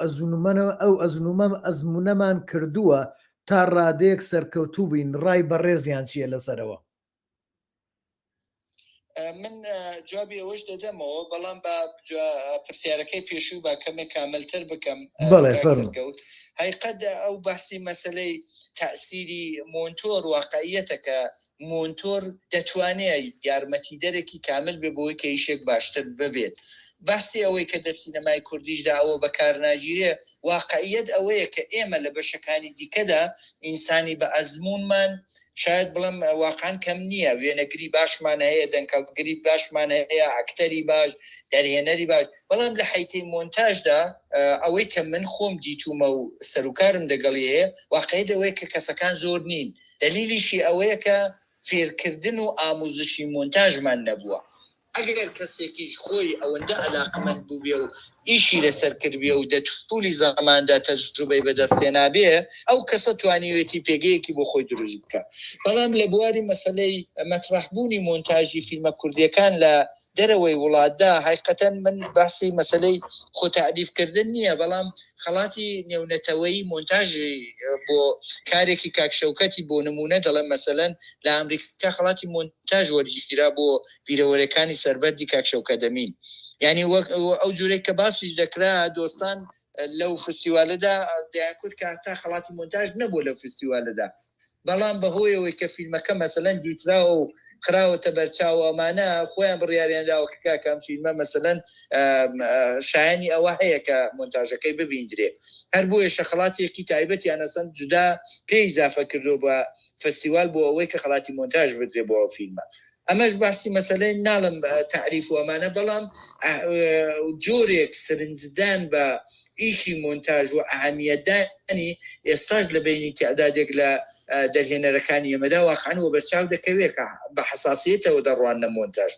ئەزمونەمان کردووە تا ڕادەیەک سەرکەوتوو بین، ڕای بەڕێزیان چییە لەسەرەوە؟ من جوابی ئەوەش دەدەمەوە، بەڵام بە پرسیارەکەی پێشوو با کەمێک کاملتر بکەم. حقیقەت ئەو بەحسی مەسلەی تەئسیری مۆنتۆر واقعیەتە کە مۆنتۆر دەتوانێت یارمەتیدەرێکی کامل بێ بۆی کە ئیشێک باشتر ببێت. بەحسی ئەوەی کە دە سینەمای کوردیشدا ئەوە بەکارناگیرێ، واقعیت ئەوەیە کە ئێمە لە بەشەکانی دیکەدا ئینسانی بە ئەزمونمان شاید بڵم واقعان کەم نییە، وێنەگری باشمان هەیە، دەنگەڵگری باشمان هەیە، ئەکتەری باش، دەرهێنەری باش، بەڵام لە حیتەی مۆنتاژدا ئەوەی کە من خۆم دیتومە و سەرکارم دەگەڵی هەیە، واقعیت ئەوەیە کە کەسەکان زۆر نین. دلیلیشی ئەوەیە کە فێرکردن و ئاموزشی مۆنتاژمان نەبووە. ئەگەر کەسێکیش خۆی ئەوەندە علاقمەند بوو بێ و ئیشی لەسەر کردبێ و دەتولی زەماندا تەجروبەی بەدەستێنابێ ئەو کەسە توانیوێتی پێگەیەکی بۆ خۆی دروست بکە. بەڵام لە بواری مەسەلەی مەطرحبوونی مۆنتاژی فیلمە کوردیەکان لە دەرەوەی وڵاتدا حقیقەتەن من باسی مەسەلەی خۆتعریفکردن نییە، بەڵام خەڵاتی نێونەتەوەی مۆنتاژی بۆ کارێکی کاکشەوکەتی بۆ نمونە دەڵێن مەسەلەن لە ئەمریکا خەڵاتی مۆنتاژ وەرگیرا بۆ بیرەوەرەکانی سەربەردی کاکشەوکە دەمین. یعنی ئەو جورێک کە باسیش دەکرا دۆستان لەو فستیوالەدا دەیانکرد کە تا خەڵاتی مۆنتاژ نەبوو لە فستیوالەدا، بەڵام بەهۆیەوەی کە فیلمەکە مەسەلەن دیتراوە و خراوەتە بەرچاو ئەمانە خۆیان بڕیاریانداوە کە کام فیلمە مەسەلەن شایانی ئەوە هەیە کە مۆنتاژەکەی ببیندرێ. هەر بۆیە شەخڵاتێکی تایبەتیان ئەسەن جودا پێی ئیزافە کردو بە فستیوال بۆ ئەوەی کە خەڵاتی مۆنتاژ بدرێ بۆ ئەو فیلمە. ئەمەش باسی مەسەلەی ناڵم تعریف و ئەمانە، بەڵام جۆرێک سرنجدان بە ئیشی مۆنتاژ و ئەهەمیەتدانی ئێستاش لە بینی تعدادێک لە دەرهێنەرەکانی ئێمەدا واقعەنەوە بەرچاو دەکەوێت کە بە حساسیتەوە دەڕوانە مۆنتاژ.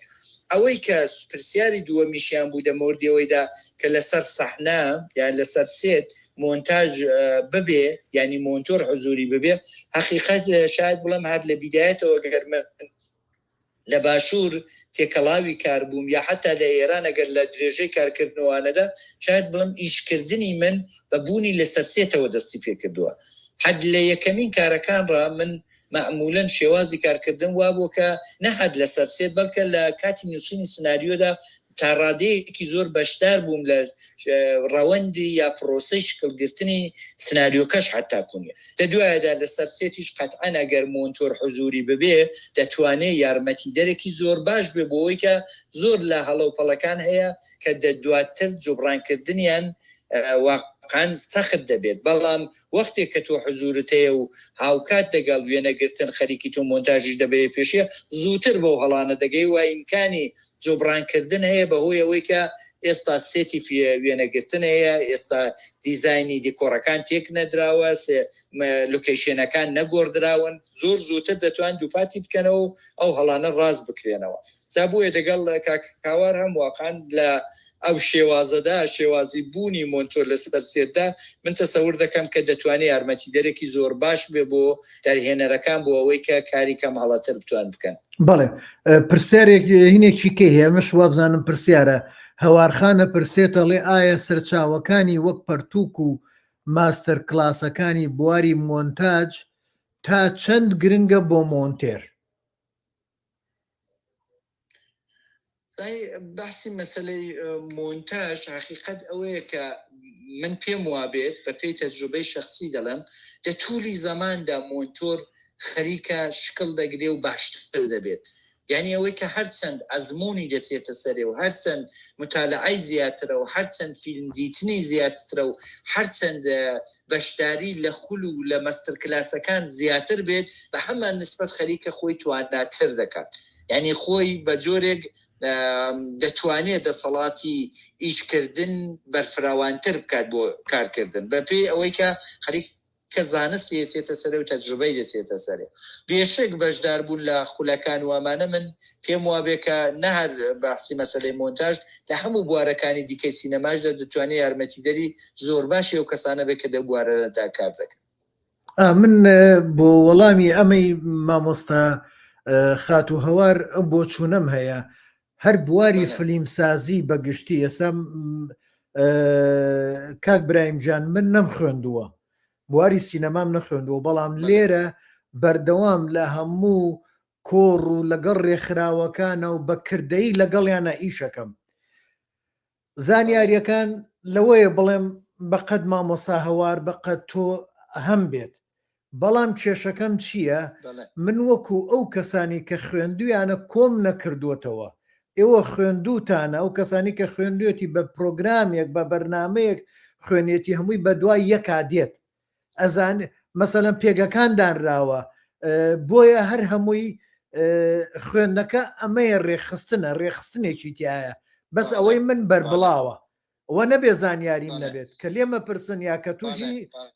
ئەوەی کە پرسیاری دووەمیشیان بوو دەمەوردیەوەیدا کە لەسەر سەحنا یان لەسەر سێت مۆنتاژ ببێ، ینی مۆنتۆر حزوری ببێ، حقیقەت شاید بڵم هەر لە بیدایەتەوە گەرمە لە باشوور تێکەڵاوی کار بووم یا حتا لە ئێران ئەگەر لە درێژەی کارکردنەوەوانەدا شاید بڵم ئیشکردنی من بە بوونی لەسەر سێتەوە دەستی پێ کردووە. حد لە یەکەمین کارەکان ڕ من معمولەن شێوازی کارکردن وا بوو کە نەحد لەسەر سێت بەڵکە لە کاتی نووسینی سناریۆدا تا ڕادەیەکی زۆر بەشدار بووم لە ڕەوەندی یا پرۆسەی شکلگرتنی سناریۆکەش حتا کوونیە. دەدوایەدا لەسەر سێتیش قەتعەن ئەگەر مۆنتۆر حزوری ببێ دەتوانێت یارمەتی دەرێکی زۆر باش بێ بۆەوەی کە زۆر لە هەڵەوپەڵەکان هەیە کە دەدواتر جوبڕانکردنیان واقعاً سەخت دەبێت، بەڵام وەختێک کە تۆ حزورت هەیە و هاوکات دەگەڵ وێنەگرتن خەریکی تۆ مۆنتاژیش دەبێت پێشیە زووتر بەو هەڵانە دەگەی و ئیمکانی جۆبڕانکردن هەیە بەهۆی ئەوەی کە ئێستا سێتی وێنەگرتن هەیە، ئێستا دیزایانی دیکۆڕەکان تێک نەدراوە، لوکیشنەکان نەگۆڕدراون، زۆر زووتر دەتوان دووپاتی بکەنەوە و ئەو هەڵانە ڕاست بکرێنەوە. جا بۆیە دەگەڵ کاکاوار هەم واقعاً لە ئەو شێوازەدا شێوازی بوونی مۆنتۆر لەسەر سێتدا من تەسەور دەکەم کە دەتوانێت یارمەتی دەرێکی زۆر باش بێ بۆ دەرهێنەرەکان بۆ ئەوەی کە کاری کەم هەڵەتر بتوان بکەن. بەڵێ پرسیارێک هینێکی کێ هەیە مەش وابزانم پرسیارە هەوارخانە پرسێتەڵێ ئایا سەرچاوەکانی وەک پەرتووک و ماستەر کلاسەکانی بواری مۆنتاژ تا چەند گرنگە بۆ مۆنتێر؟ بەحسی مەسەلەی مۆنتاژ حقیقەت ئەوەیە کە من پێم وابێت بە پێی تەجروبەی شخصی دەڵێم دەتولی زەماندا مۆنتۆر خەریکە شکل دەگرێ و باشتر دەبێت. یعنی ئەوەی کە هەرچەند ئەزمموی دەسێتە سەرێ و هەرچەند متالعای زیاترە و هەرچەند فیلم دیتنی زیاترە و هەرچەند بەشداری لە خول و لە مەستەر کلاسەکان زیاتر بێت بە هەمان نسبەت خەریکە خۆی تواناتر دەکات. یعنی خۆی بە جۆرێک دەتوانێت دەسەڵاتی ئیشکردن بەرفراوانتر بکات بۆ کارکردن بە پێی ئەوەی کە خەریک کە زانستی دەسێتە سەرێ و تەجروبەی دەسێتە سەرێ. بێشک بەشدار بوون لە خولەکان و ئەمانە من پێم وابێ کە نەهەر بەحسی مەسەلەی مۆنتاژ لە هەموو بوارەکانی دیکەی سینەماشدا دەتوانێت یارمەتیدەری زۆر باشی ئەو کەسانە بێت کە دە بوارەدا کار دەکەن. من بۆ وەڵامی ئەمەی مامۆستا خات و هەوار بۆ چوونەم هەیە هەر بواری فلیمسازی بەگشتی ئێستا کاک براهیمجان من نەم خوێندووە بواری سینەمام نەخوێندووە، بەڵام لێرە بەردەوام لە هەموو کۆڕ و لەگەڵ ڕێکخراوەکانە و بەکردەی لەگەڵیانە ئیشەکەم. زانیاریەکان لەوەیە بڵێم بەقەد مامۆستا هەوار بەقەد تۆ هەم بێت، بەڵام کێشەکەم چییە؟ من وەکو ئەو کەسانی کە خوێندویانە کۆم نەکردووەتەوە. ئێوە خوێندووتانە ئەو کەسانی کە خوێندوێتی بە پرۆگرامێک بە بەرنمەیەک خوێنێتی هەمووی بە دوای یەکا دێت. ئەزان مەسەلەن پێگەکان دانراوە بۆیە هەر هەمووی خوێندنەکە ئەمەیە ڕێخستنە ڕێخستنێکی تایە بەس ئەوەی من بەربڵاوە ئەوە نەبێ زانیاریم نەبێت کە لێمە پرسن یا کە توژی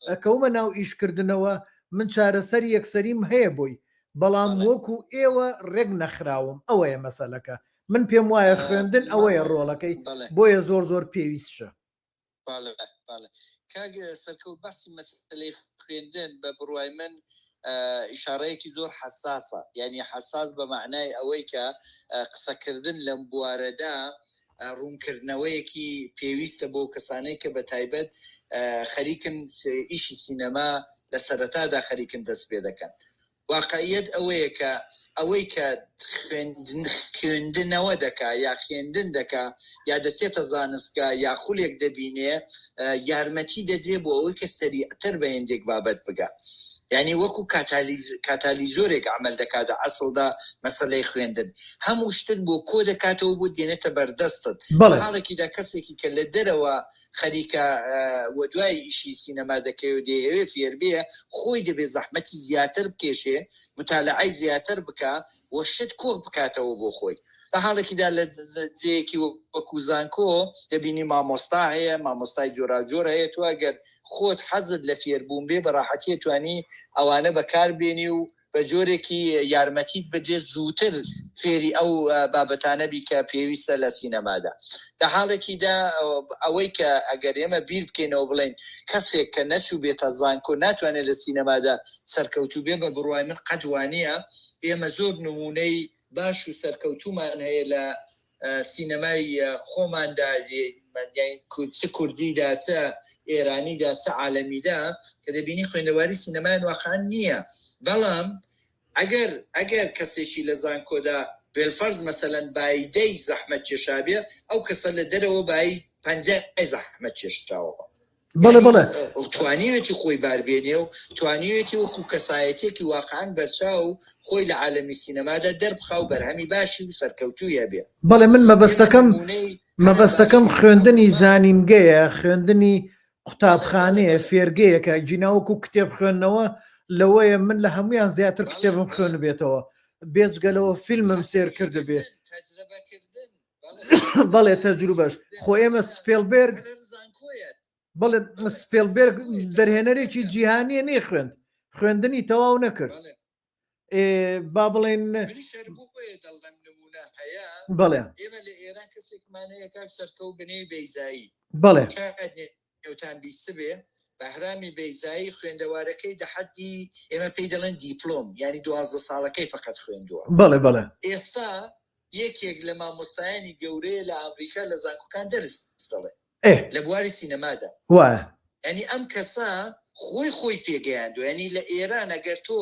ئەکەومە ناو ئیشکردنەوە من چارەسەر یەکسەریم هەیە بووی، بەڵام وەکو ئێوە ڕێک نەخراوم ئەوەیە مەسەلەکە. من پێم وایە خوێندن ئەوەیە ڕۆڵەکەی بۆیە زۆر زۆر پێویستشە. کاگ سەرکەوت باسی مەسلەی خوێندن بە بڕوای من ئیشارەیەکی زۆر حساسە، یعنی حساس بە معنای ئەوەی کە قسەکردن لەم بوارەدا ڕوونکردنەوەیەکی پێویستە بۆ کەسانەی کە بە تایبەت خەریکن ئیشی سینەما لە سەرەتادا خەریکن دەست پێ دەکەن. واقعیت ئەوەیە کە ئەوەی کە خوێندنەوە دەکا یا خوێندن دەکا یا دەچێتە زانستگا یا خولێک دەبینێ یارمەتی دەدرێ بۆ ئەوەی کە سەریعتر بە هێندێک بابەت بگا، یعنی وەکو کاتالیزۆرێک عمل دەکاتە ئەسڵدا مەسەلەی خوێندن هەموو شتت بۆ کۆ دەکاتەوە بۆ دێنێتە بەردەستت. حاڵێکیدا کەسێکی کە لە دەرەوە خەریکە وە دوای ئیشی سینەما دەکەی و دەیەوێت فێربێ خۆی دەبێ زەحمەتی زیاتر بکێشێ، متالعای زیاتر بکە و شت کۆ بکاتەوە بۆ خۆی. لە حاڵێکیدا لە جەیەکی وەکو زانکۆ دەبینی مامۆستا هەیە، مامۆستای جۆراجۆر هەیە، تو ئەگەر خۆت حەزت لە فێربوون بێ بەڕاحەتی توانی ئەوانە بەکار بێنی و بە جۆرێکی یارمەتیت بدێ زووتر فێری ئەو بابەتانە بی کە پێویستە لە سینەمادا. لە حاڵێکیدا ئەوەی کە ئەگەر ئێمە بیر بکەینەوە بڵێن کەسێک کە نەچوو بێتە زانکۆ ناتوانێت لە سینەمادا سەرکەوتوو بێ، بە بڕوای من قەتوانیە ئێمە زۆر نمونەی باش و سەرکەوتومان هەیە لە سینەمای خۆماندا، چ کوردیدا چ ئێرانیدا چ عالەمیدا کە دەبینی خوێندەواری سینەمای واقعان نییە. بەڵام ئەگەر کەسێکی لە زانکۆدا بێلفەرز مەسەلەن بایدەی زەحمەت کێشابێ ئەو کەسە لە دەرەوە بای 50 زەحمەت کێشاوە، توانیوێتی خۆی باربێنێ و توانیوێتی وەکو کەسایەتێکی واقعان بەرچاو و خۆی لە عالەمی سینەمادا دەربخا و بەرهەمی باشی و سەرکەوتوویە بێ. بەڵێ من مەبەستەکەم خوێندنی زانینگەیە، خوێندنی قوتابخانەیە، فێرگەیە کە جیناوەکو کتێب خوێندنەوە لەوەیە من لە هەمویان زیاتر کتێبم خوێن بێتەوە بێجگەلەوە فیلمم سێر کرده بێ. بەڵێ تەجروبەش خۆ ئێمە سپێلبێرگ بەڵێ سپێلبێرگ دەرهێنەرێکی جیهانیە نێ خوێندنی تەواو نەکرد. با بڵێن بەڵێ ئێمە لە ئێران کەسێکمانەیە کاک سەرکەوت بنێ بەیزایی، بەڵێ نێوتان بیست بێ بەهرامی بەیزایی خوێندەوارەکەی دەحەدی ئێمە پێی دەڵێن دیپلۆم، ینی 12 ساڵەکەی فقط خوێندووە. بەڵێ ئێستا یەکێک لە مامۆستایانی گەورەیە لە ئەمریکا لە زانکۆکان دەرس دەڵێ لە بواری سینەمادا، وایە ینی ئەم کەسە خۆی پێگەیاندوە. ینی لە ئێران ئەگەر تۆ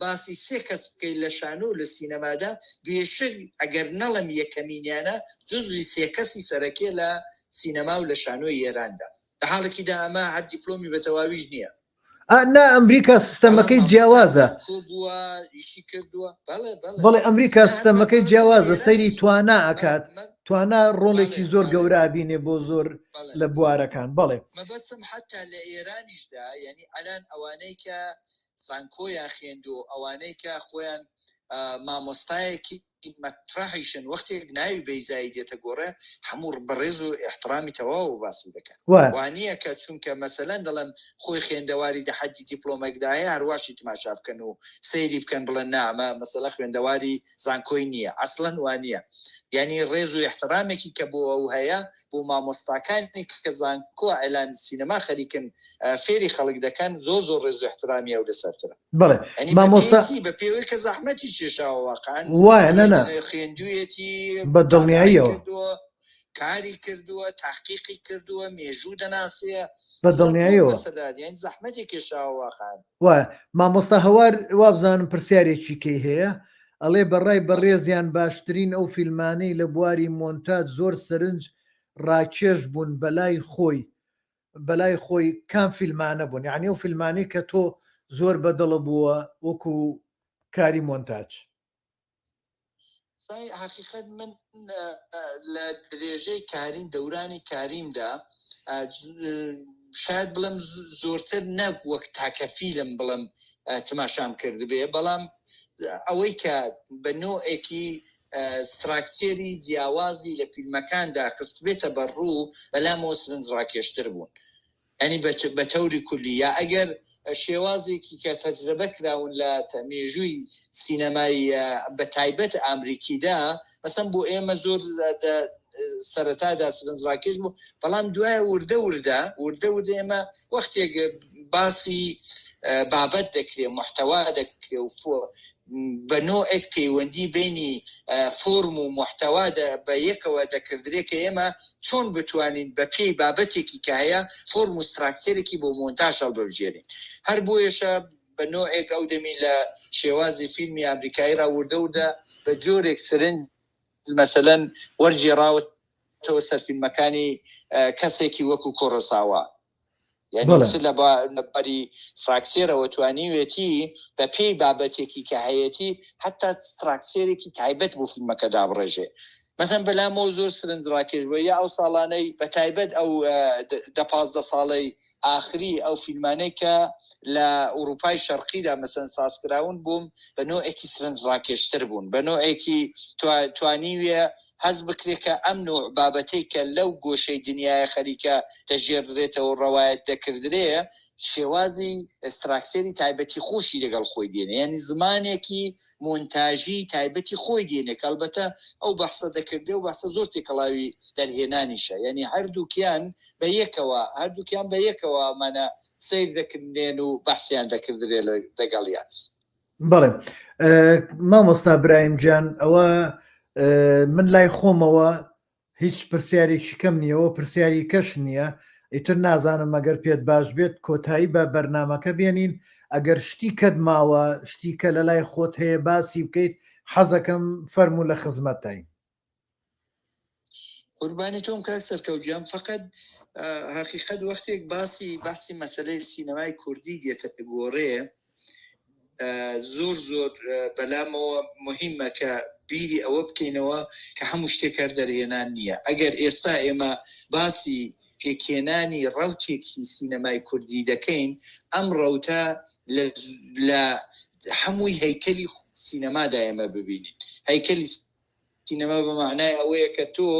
باسی سێ کەس بکەیت لە شانۆ لە سینەمادا بێشک ئەگەر نەڵم یەکەمینیانە جزوی سێ کەسی سەرەکێ لە سینەما و لە شانۆی ئێراندا، لە حاڵێکیدا ئەمە هەر دیپلۆمی بە تەواویش نییە. نا ئەمریکا سیستەمەکەی جیاوازە، بەڵێ ئەمریکا سیستەمەکەی جیاوازە، سەیری توانا ئەکات، توانا ڕۆڵێکی زۆر گەورابینێ بۆ زۆر لە بوارەکان. بەڵێ مەبەستم حتا لە ئێرانیشدا، یعنی ئەلان ئەوانەی کە سانکۆیان خوێندو، ئەوانەی کە خۆیان مامۆستایەکی مەترەحیشن وەختێک ناوی بەیزایی دێتە گۆڕێ هەموو بەڕێز و احترامی تەواو باسی دەکەن. وانییە کە چونکە مەسەلەن دەڵێن خۆی خوێندەواری دەحەدی دیپلۆمێکدایە هەرواشی تماشا بکەن و سەیری بکەن بڵێن نامە مەسەلە خوێندەواری زانکۆی نییە، ئەسڵەن وانییە. یعنی ڕێز و احترامێکی کە بۆ ئەو هەیە بۆ مامۆستاکانی کە زانکۆ ئەلان سینەما خەریکن فێری خەڵک دەکەن زۆر ڕێز و احترامی ئەو لەسەرترە. بەڵێ بە پێوەی کە زەحمەتی کێشاوە واقعان وایە خوێندوویەتی بە دڵنیاییەوە کاری کردووە، تحقیقی کردووە، مێژوو دەناسیە بە دڵنیاییەوە، یعنی زەحمەتی کێشاوە واقعان. وایە مامۆستا هەوار وابزانم پرسیارێکی کەی هەیە، ئەڵێ بەڕای بەڕێزیان باشترین ئەو فیلمانەی لە بواری مۆنتاج زۆر سەرنج ڕاکێش بوون بەلای خۆی کام فیلمانە بوون، یعنی ئەو فیلمانەی کە تۆ زۆر بەدڵە بووە وەکو کاری مۆنتاج. حقیقت من لە درێژەی کارین دەورانی کاریمدا شاید بڵم زۆرتر نەک وەک تاکە فیلم بڵم تماشام کرد بێ، بەڵام ئەوەی کە بە نۆعێکی ستراکچێری جیاوازی لە فیلمەکاندا خست بێتە بەڕوو بەلامەوە سرنج ڕاکێشتر بوون، ئەنی بە تەوری کولی یا ئەگەر شێوازێکی کە تەجربە کراون لە مێژووی سینەمای بە تایبەت ئامریکیدا مەسەن بۆ ئێمە زۆر سەرەتادا سرنجڕاکێش بوو بەڵام دوای وردە ئێمە وەختێک باسی بابەت دەکرێت محتەوا دەکرێت و بە نوعێک پەیوەندی بینی فۆرم و محتەوا بە یەکەوە دەکردرێت کە ئێمە چۆن بتوانین بە پێی بابەتێکی کە هەیە فۆرم و ستراکچەرێکی بۆ مۆنتاژ هەڵبەوژێرین هەر بۆیەشە بە نوعێک ئەو دەمی لە شێوازی فیلمی ئامریکایی ڕاوردە بە جۆرێک سرنج مەسەلەن وەرجێڕاوەتەوە سەر فیلمەکانی کەسێکی وەکو کۆڕەساوا یعنی لە بەری سراکسێرەوە توانیوێتی بە پێی بابەتێکی کە هەیەی حتا سراکسێرێکی تایبەت بۆ فیلمەکە دابڕێژێ مەسەن بەلامەوە زۆر سرنجڕاکێش بووە یا ئەو ساڵانەی بە تایبەت ئەو 10 ساڵەی ئاخری ئەو فیلمانەی کە لە ئوروپای شەرقیدا مەسەن سازکراون بووم بە نوعێکی سرنجڕاکێشتر بوون بە نوعێکی توانیوێ هەز بکرێت کە ئەم نوع بابەتەی کە لەو گۆشەی دنیای خەریکە دەژێردرێتەوە ڕەوایەت دەکردرێ شێوازی استراکسێری تایبەتی خۆشی لەگەڵ خۆی دێنێ یعنی زمانێکی مۆنتاژی تایبەتی خۆی دێنێ کەڵبەتە ئەو بەحسە دەکردێ و بەحسە زۆر تێکەڵاوی دەرهێنانیشە یعنی هەردووکیان بە یەکەوە ئەمانە سیر دەکردێن و بەحسیان دەکردرێ لەگەڵیان بەڵێ مامۆستا برایم جان ئەوە من لای خۆمەوە هیچ پرسیارێکی کەم نییەوە پرسیاری کەش نییە ئیتر نازانم ئەگەر پێت باش بێت کۆتایی بە بەرنامەکە بێنین ئەگەر شتی کەت ماوە شتی کە لە لای خۆت هەیە باسی بکەیت حەزەکەم فەرموو لە خزمەتایی قوربانی تۆم کاک سەرکەوتجیان فقط حقیقەت وەختێک باسی مەسەلەی سینەمای کوردی دێتە گۆڕێ زۆر بەلامەوە مهمە کە بیری ئەوە بکەینەوە کە هەموو شتێکار دەرهێنان نییە ئەگەر ئێستا ئێمە باسی پێکێنانی ڕەوتێکی سینەمای کوردی دەکەین ئەم ڕەوتە لە هەمووی هەیکەلی سینەمادا ئێمە ببینین هەیکەلی سینەما بە معنای ئەوەیە کە تۆ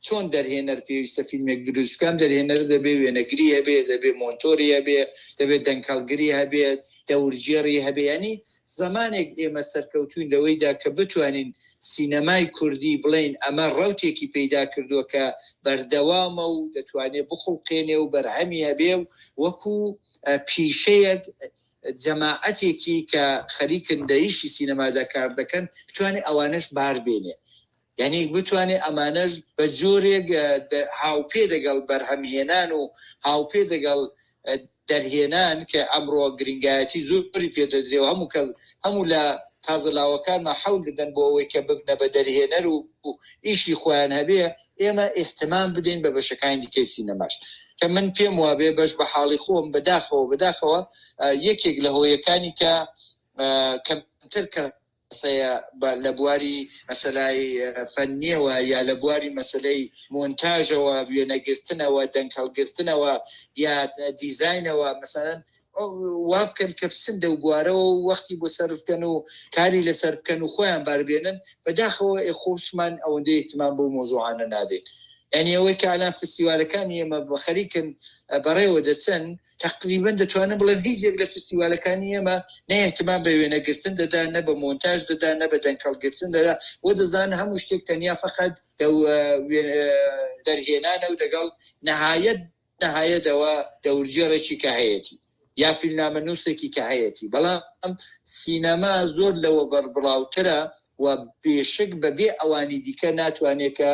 چۆن دەرهێنەر پێویستە فیلمێک دروستکەم دەرهێنەر دەبێ وێنەگری هەبێ دەبێ مۆنتۆری هەبێ دەبێت دەنگکەڵگری هەبێت دەورگێڕی هەبێ ینی زمانێک ئێمە سەرکەوتوین لەوەیدا کە بتوانین سینەمای کوردی بڵین ئەمە ڕەوتێکی پەیدا کردووە کە بەردەوامە و دەتوانێت بخڵقێنێ و بەرهەمی هەبێ و وەکو پیشەیەک جەماعەتێکی کە خەریکن دەیشی سینەمادا کار دەکەن بتوانێت ئەوانش بار بێنێ یعنی بتوانێت ئەمانەش بە جۆرێک هاوپێ دەگەڵ بەرهەمهێنان و هاوپێ دەگەڵ دەرهێنان کە ئەمڕۆ گرنگایەتی زۆری پێدەدرێ و هەموو لە تازەلاوەکانمە حەول دەدەن بۆ ئەوەی کە ببنە بە دەرهێنەر و ئیشی خۆیان هەبێ ئێمە ئیحتمام بدەین بە بەشەکانی دیکەی سینەماش کە من پێم وابێ بەش بە حاڵی خۆم بەداخەوە یەکێک لە هۆیەکانی کە کەمتر کە لە بواری مەسەلای فەنیەوە یا لە بواری مەسەلەی مۆنتاژەوە وێنەگرتنەوە دەنگهەڵگرتنەوە یا دیزاینەوە مەسەلەن وا بکەن کە پسندە و بوارەوە وەختی بۆ سەرفکەن و کاری لەسەر بکەن و خۆیان باربێنن بەداخەوە خۆشمان ئەوەندەی احتمام بۆ مۆزوعانە نادەین یعنی ئەوەی کە ئالان فستیوالەکانی ئێمە بە خەریکن بەڕێوە دەچن تقریبا دەتوانن بڵێن هیچێک لە فستیوالەکانی ئێمە نە احتمام بە وێنەگرتن دەدا نە بە مۆنتاژ دەدا نە بە دەنگکەڵگرتن دەدا وە دەزانن هەموو شتێک تەنیا فقط دەرهێنانە و دەگەڵ نەهایەتەوە دەورگێڕێکی کە هەیەی یا فیلمنامە نووسێکی کە هەیەی بەڵام سینەما زۆر لەوە بەربڵاوترە و بێشک بەبێ ئەوانی دیکە ناتوانێت کە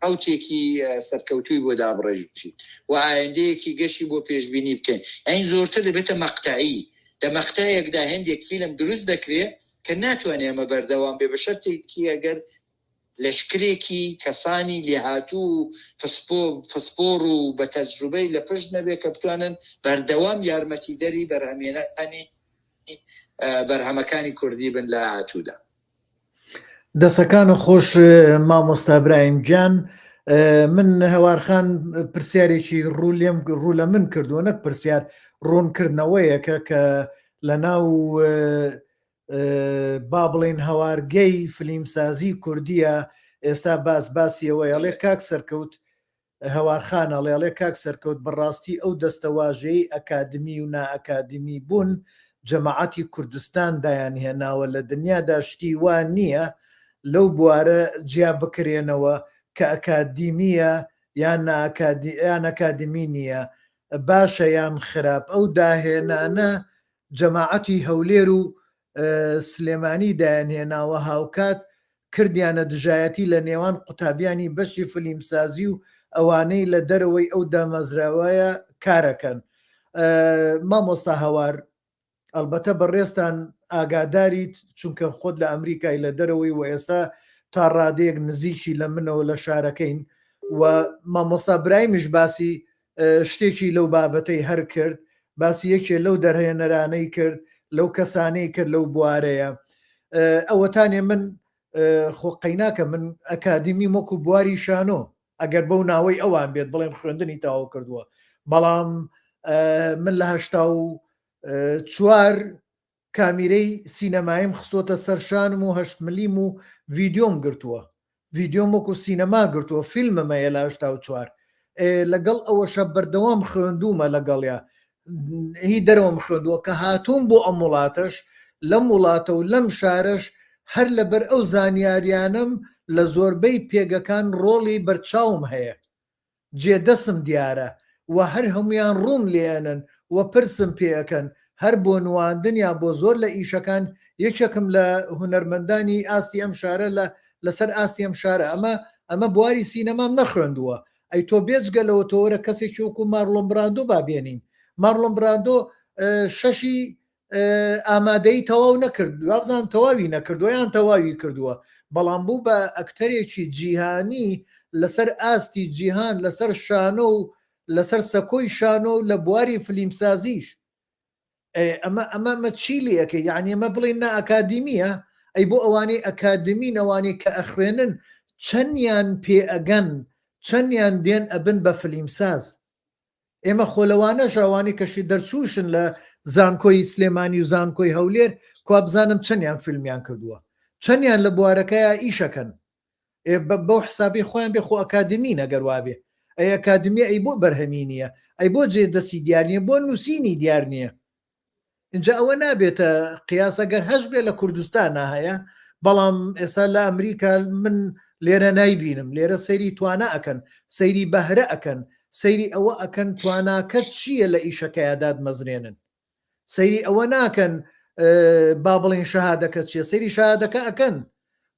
ئەوتێکی سەرکەوتوی بۆ دابڕێژی و ئایندەیەکی گەشی بۆ پێشبینی بکەین ئەین زۆرتر دەبێتە مەقتەعی دە مەقتەیەکدا هەندێک فیلم دروست دەکرێت کە ناتوانێت ئەمە بەردەوام بێ بە شەرتێکی ئەگەر لەشکرێکی کەسانی لێهاتوو فسپۆر و بە تەجروبەی لە پشت نەبێت کە بتوانن بەردەوام یارمەتی دەری بەرهەمێنانی بەرهەمەکانی کوردی بن لە هاتوودا دەسەکان و خۆش مامۆستا برایم جان من هەوارخان پرسیارێکی ڕوو لە من کردووە نەک پرسیار ڕوونکردنەوەیەکە کە لە ناو با بڵێن هەوارگەی فلیمسازی کوردیە ئێستا باسیەوەی ئەڵێ کاک سەرکەوت هەوارخانە ئەڵێ کاک سەرکەوت بەڕاستی ئەو دەستەواژەی ئەکادمی و نائەکادمی بوون جەماعەتی کوردستان دایان هێناوە لە دنیادا شتی وان نییە لەو بوارە جیا بکرێنەوە کە ئەکادیمیە یان ئەکادمی نییە باشە یان خراپ ئەو داهێنانە جەماعەتی هەولێر و سلێمانی دایانهێناوە هاوکات کردیانە دژایەتی لە نێوان قوتابیانی بەشی فلیمسازی و ئەوانەی لە دەرەوەی ئەو دامەزراوایە کارەکەن. مامۆستا هەوار ئەلبەتە بەڕێستان ئاگاداریت چونکە خۆت لە ئەمریکای لە دەرەوەی و ئێستا تا ڕادەیەک نزیکی لە منەوە لە شارەکەین و مامۆستا برایمیش باسی شتێکی لەو بابەتەی هەر کرد باسی یەکێ لەو دەرهێنەرانەی کرد لەو کەسانەی کرد لەو بوارەیە ئەوەتانێ من خۆ قەیناکە من ئەکادمی وەکو بواری شانۆ ئەگەر بەو ناوەی ئەوان بێت بڵێم خوێندنی تاوا کردووە بەڵام من لە 84 کامیرەی سینەمایم خستۆتە سەرشانم و 8 ملیم و ڤیددیۆم گرتووە ڤیددیۆم وەکو سینەما گرتووە فیلممەیە لە 84 لەگەڵ ئەوەشە بەردەوام خوێندومە لەگەڵیا هی دەرەوەم خوێندووە کە هاتووم بۆ ئەم وڵاتەش لەم وڵاتە و لەم شارەش هەر لەبەر ئەو زانیاریانم لە زۆربەی پێگەکان ڕۆڵی بەرچاوم هەیە جێدەسم دیارە و هەر هەمویان ڕوون لێنن و پرسم پێەکەن هەر بۆ نواندن یا بۆ زۆر لە ئیشەکان یەکێکم لە هونەرمەندانی ئاستی ئەم شارە لەسەر ئاستی ئەم شارە ئەمە بواری سینەمام نەخوێندووە ئەی تۆ بێجگەلەوە تۆوەرە کەسێکی وەکو مارلۆن براندۆ بابێنین مارلۆن براندۆ شەشی ئامادەی تەواو نەکرد وابزانام تەواوی نەکردووە یان تەواوی کردووە بەڵام بوو بە ئەکتەرێکی جیهانی لەسەر ئاستی جیهان لەسەر شانۆ و لەسەر سەکۆی شانۆ و لە بواری فلیمسازیش ئەمە چیلەکە یعنی ئەمە بڵێن نا ئەکادیمیە ئەی بۆ ئەوانەی ئەکادمی ئەوانەی کە ئەخوێنن چەندیان پێئەگەن چەندیان دێن ئەبن بە فلیمساز ئێمە خۆلەوانە ژاوانی کەشی دەرچووشن لە زانکۆی سلێمانی و زانکۆی هەولێر کو بزانم چەندیان فیلمیان کردووە چەندیان لە بوارەکەیە ئیشەکەن بەو حسابی خۆیان بێ خۆ ئەکادمی نەگەر وابێ ئەی ئەکادمی ئەی بۆ بەرهەمی نییە ئەی بۆ جێدەسی دیار نییە بۆ نووسینی دیار نییە اینجا ئەوە نابێتە قیاسەگەر هەش بێ لە کوردستان هەیە بەڵام ئێستا لە ئەمریکا من لێرە نایبینم لێرە سەیری توانە ئەکەن سەیری بەهرە ئەکەن سەیری ئەوە ئەکەن تواناکەت چییە لە ئیشەکەیاداد مەزرێنن سەیری ئەوە ناکەن با بڵێن شەهادەکە چیە سەیری شەهادەکە ئەکەن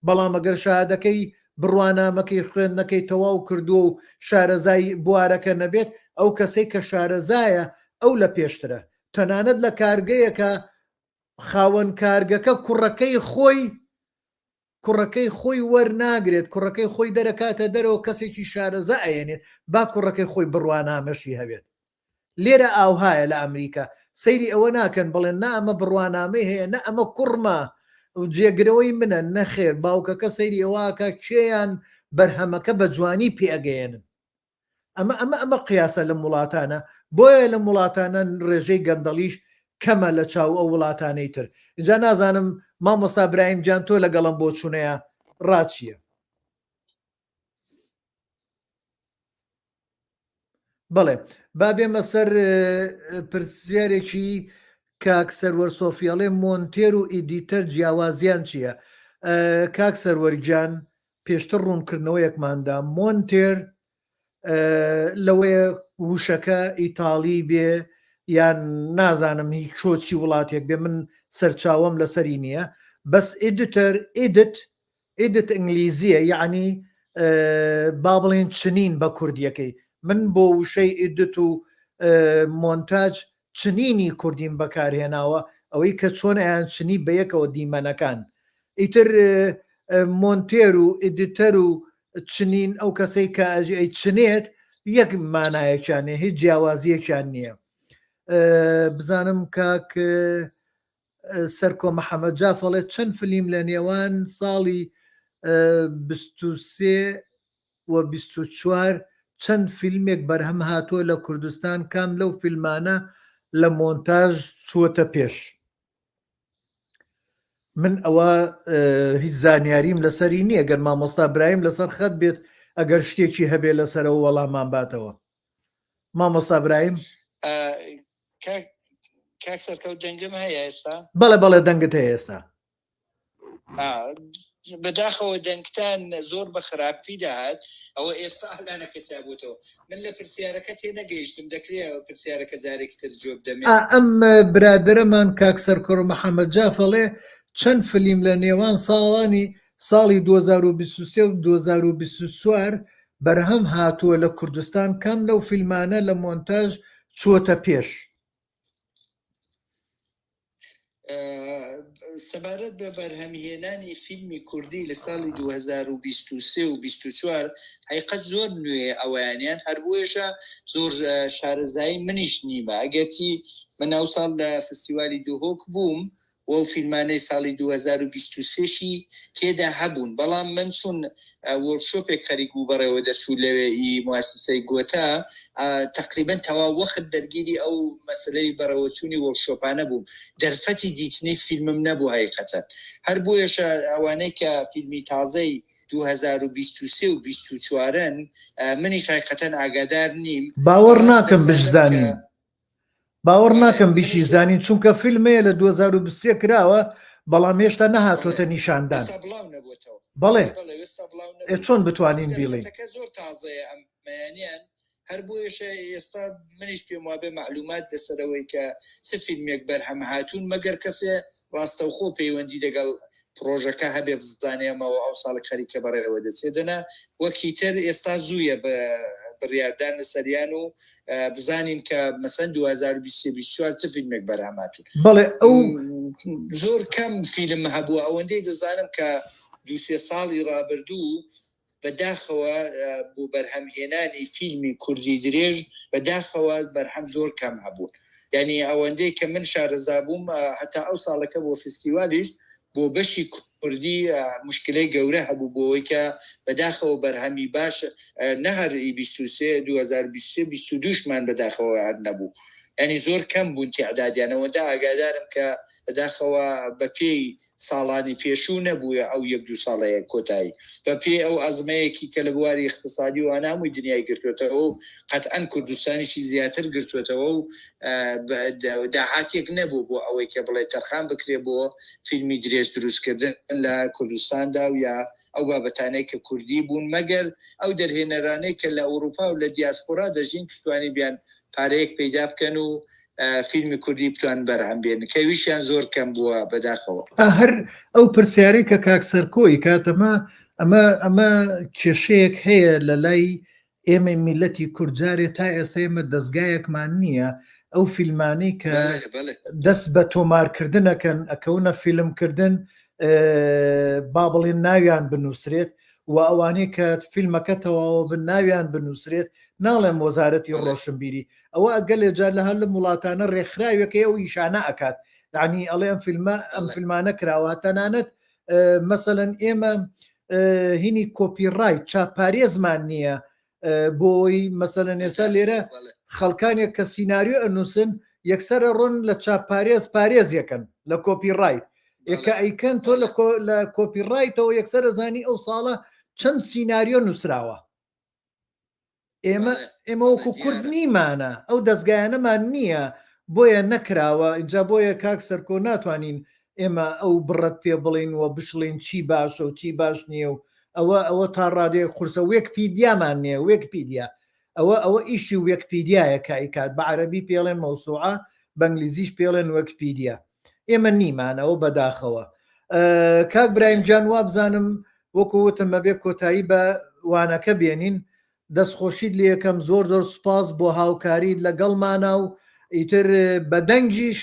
بەڵام ئەگەر شەهادەکەی بڕوانامەکەی خوێندنەکەی تەواو کردووە و شارەزای بوارەکە نەبێت ئەو کەسەی کە شارەزایە ئەو لە پێشترە تەنانەت لە کارگەیەکە خاوەن کارگەکە کوڕەکەی خۆی وەرناگرێت کوڕەکەی خۆی دەرەکاتە دەرەوە کەسێکی شارەزا ئەێنێت با کوڕەکەی خۆی بڕوانامەشی هەبێت لێرە ئاوهایە لە ئەمریکا سەیری ئەوە ناکەن بڵێن نا ئەمە بڕوانامەی هەیە نە ئەمە کوڕمە جێگرەوەی منە نەخێر باوکەکە سەیری ئەوواکە کێیان بەرهەمەکە بە جوانی پێگەێنن ئەمە قیاسە لە وڵاتانە بۆیە لە وڵاتانە ڕێژەی گەندەڵیش کەمە لە چاو ئەو وڵاتانەی تر اینجا نازانم مامۆستا برایم جان تۆ لەگەڵم بۆ چوونەیە ڕاچیە بەڵێ با بێمە سەر پرسیارێکی کاک سەروەر سۆفیاڵێ مۆنتێر و ئیدیتەر جیاوازیان چییە کاک سەروەرجان پێشتر ڕوونکردنەوەیەکماندا مۆنتێر لەوەیە وشەکە ئیتاڵی بێ یان نازانم هیچ چۆچی وڵاتێک بێ من سەرچاوم لەسەری نییە بەس ئیدیتەر ئیدت ئینگلیزیە یعنی با بڵێن چنین بە کوردیەکەی من بۆ وشەی ئیدت و مۆنتاج چنینی کوردیم بەکارهێناوە ئەوەی کە چۆن ئەیان چنی بە یەکەوە دیمەنەکان ئیتر مۆنتێر و ئیدیتەر و چنین ئەو کەسەی کە ئەی چنێت یەک مانایەکیانێ هیچ جیاوازیەکیان نییە بزانم کاک سەرکۆ محەممەد جافەڵێت چەند فلیم لە نێوان ساڵی 23 و 24 چەند فیلمێک بەرهەم هاتووە لە کوردستان کام لەو فیلمانە لە مۆنتاژ چووەتە پێش من ئەوە هیچ زانیاریم لەسەری نییە گەر مامۆستا برایم لەسەر خەت بێت ئەگەر شتێکی هەبێ لەسەرەوە وەڵامان باتەوە مامۆستا برایم کاک سەرکەوت دەنگم هەیە ئێستا بەڵێ دەنگت هەیە ئێستا بەداخەوە دەنگتان زۆر بە خراپی داهات ئەوە ئێستا ئەلانەکە چابووتەوە من لە پرسیارەکە تێ نەگەیشتم دەکرێت پرسیارەکە جارێکی تر جۆب دەمێت ئەم برادرەمان کاکسەر کوڕ محەممەد جافەڵێ چەند فلیم لە نێوان ساڵانی ساڵی 2023 و 2024 بەرهەم هاتووە لە کوردستان کەم لەو فیلمانە لە مۆنتاژ چووەتە پێش سەبارەت بە بەرهەمهێنانی فیلمی کوردی لە ساڵی 2023 و 24 حقیقەت زۆر نوێ ئەویانیان هەر بۆیشە زۆر شارەزایی منیش نیمە ئەگەتی من ئەو ساڵ لە فستیوالی دوهۆک بووم و فیلمانەی ساڵی 2023شی تێدا هەبوون بەڵام من چون وەرکشۆپێک خەریک و بەڕێوە دەچوو لەوێ موسسەی گۆتا تقریبا تەواو وەخت دەرگیری ئەو مەسلەی بەڕەوەچوونی وەرکشۆپانە بوو دەرفەتی دیتنی فیلمم نەبوو حقیقەتەن هەر بۆیەشە ئەوانەی کە فیلمی تازەی 2023 و 24 منیش حقیقەتەن ئاگادار نیم باوەڕ ناکەم بشزانین باوەڕ ناکەم بیشی زانین چونکە فیلمەیە لە 2023 کراوە بەڵام هێشتا نەهاتۆتە نیشاندان بەڵێ چۆن بتوانین بیڵین زۆر تازەیە ئەمەیانیان هەر بۆیشە ئێستا منیش پێم وابێ معلومات لەسەرەوەی کە چ فیلمێک بەرهەم هاتوون مەگەر کەسێ ڕاستەوخۆ پەیوەندی دەگەڵ پرۆژەکە هەبێ بزانێمەوە ئەو ساڵی خەریکە بەڕێوە دەچێدەنا وەکی تر ئێستا زوویە بە بڕیاردان لەسەریان و بزانین کە مەسەن 2024 چ فیلمێک بەرهەماتون بەڵێ ئەو زۆر کەم فیلم هەبووە ئەوەندەی دەزانم کە 2 ساڵی ڕابردوو بەداخەوە بۆ بەرهەمهێنانی فیلمی کوردی درێژ بەداخەوە بەرهەم زۆر کەم هەبوون یعنی ئەوەندەی کە من شارەزا بووم هەتا ئەو ساڵەکە بۆ فستیوالیش بۆ بەشی کوردی مشکلەی گەورە هەبوو بۆەوەی کە بەداخەوە بەرهەمی باش نەهەر 2023 22مان بەداخەوە هەر نەبوو ینی زۆر کەم بوون تعدادیانەوەدا ئاگادارم کە بەداخەوە بە پێی ساڵانی پێشوو نەبووە ئەو 1-2 ساڵەیە کۆتایی بە پێ ئەو ئەزمەیەکی کە لە بواری اقتصادی و نامووی دنیای گرتوێتەوە و قەتعەن کوردستانیشی زیاتر گرتوێتەوە و داهاتێک نەبوو بۆ ئەوەی کە بڵێ تەرخان بکرێ بۆ فیلمی درێژ دروستکردن لە کوردستاندا و یا ئەو بابەتانەی کە کوردی بوون مەگەر ئەو دەرهێنەرانەی کە لە ئەوروپا و لە دیاسپۆرا دەژین توانی بیان پارەیەک پەیدا بکەن و فیلمی کوردی بتوان بەرهەم بێنن کەویشیان زۆر کەم بووە بەداخەوە هەر ئەو پرسیارەی کە کاکسەرکۆی کاتەمە ئەمە کێشەیەک هەیە لە لای ئێمە میلەتی کورجارێ تا ئێستا ئێمە دەستگایەکمان نییە ئەو فیلمانەی کە دەست بە تۆمارکردنەکەن ئەکەونە فیلمکردن با بڵێن ناویان بنووسرێت و ئەوانەی کە فیلمەکە تەواوە بن ناویان بنووسرێت ناڵێم وەزارەتی ڕۆشنبیری ئەوە ئەگەل لێجار لە هەر لە وڵاتانە ڕێکخراوێکە ئەو ئیشانە ئەکات دانی ئەڵێ ئەم فیلمانە کراوە تەنانەت مەسەلەن ئێمە هینی کۆپیڕایت چاپارێزمان نییە بۆی مەسەلەن ئێستا لێرە خەڵکانێک کە سیناریۆ ئەنووسن یەکسەرە ڕۆن لە چاپارێز پارێزیەکەن لە کۆپیڕایت یەکە ئەیکەن تۆ لە کۆپیڕایتەوە یەکسەرە زانی ئەو ساڵە چەند سیناریۆ نووسراوە ئێمە وەکو کورد نیمانە ئەو دەستگایانەمان نییە بۆیە نەکراوە اینجا بۆیە کاک سەرکۆ ناتوانین ئێمە ئەو بڕەت پێ بڵین و بشڵین چی باشە و چی باش نییە و ئەوە تا ڕادێک قورسە وێکپیدیامان نییە وێکپیدیا ئەوە ئیشی وێکپیدیایە کایکات بە عەرەبی پێڵێن مەوسوعە بەنگلیزیش پێڵێن وەکپیدیا ئێمە نیمانەوە بەداخەوە کاک برایم جان وا بزانم وەکو وتم بەبێ کۆتایی بە وانەکە بێنین دەستخۆشید لە یەکەم زۆر زۆر سوپاس بۆ هاوکاری لەگەڵمانە و ئیتر بەدەنگیش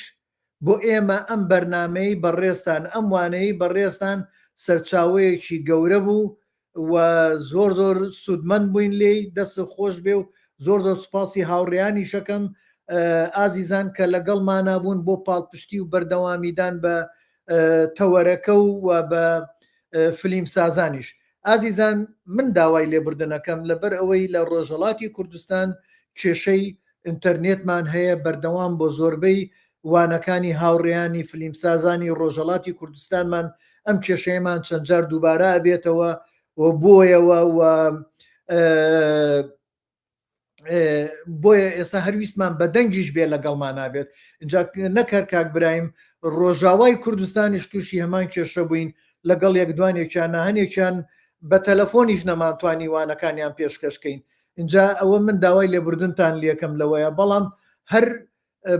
بۆ ئێمە ئەم بەرنامەی بەڕێستان ئەم وانەی بەڕێستان سەرچاوەیەکی گەورە بوو و زۆر زۆر سوودمەند بووین لێی دەست خۆش بێ و زۆر زۆر سوپاسی هاوڕێیانی شەکەم ئازیزان کە لەگەڵمانە بوون بۆ پاڵپشتی و بەردەوامیدان بە تەوەرەکە و بە فلیم سازانیش ئازیزان من داوای لێبوردنەکەم لەبەر ئەوەی لە ڕۆژهەڵاتی کوردستان کێشەی ئینتەرنێتمان هەیە بەردەوام بۆ زۆربەی وانەکانی هاوڕێیانی فلیمسازانی ڕۆژهەڵاتی کوردستانمان ئەم کێشەیەمان چەند جار دووبارە ئەبێتەوە و بۆیەوە بۆیە ئێستا هەرویستمان بەدەنگیش بێ لەگەڵمان نابێت اینجا نەکەر کاک برایم ڕۆژاوای کوردستانیش تووشی هەمان کێشە بووین لەگەڵ یەکدوانێکیان هەنێکیان بە تەلەفۆنیش نەمانتوانی وانەکانیان پێشکەشکەین اینجا ئەوە من داوای لێبوردنتان لێکم لەوەیە بەڵام هەر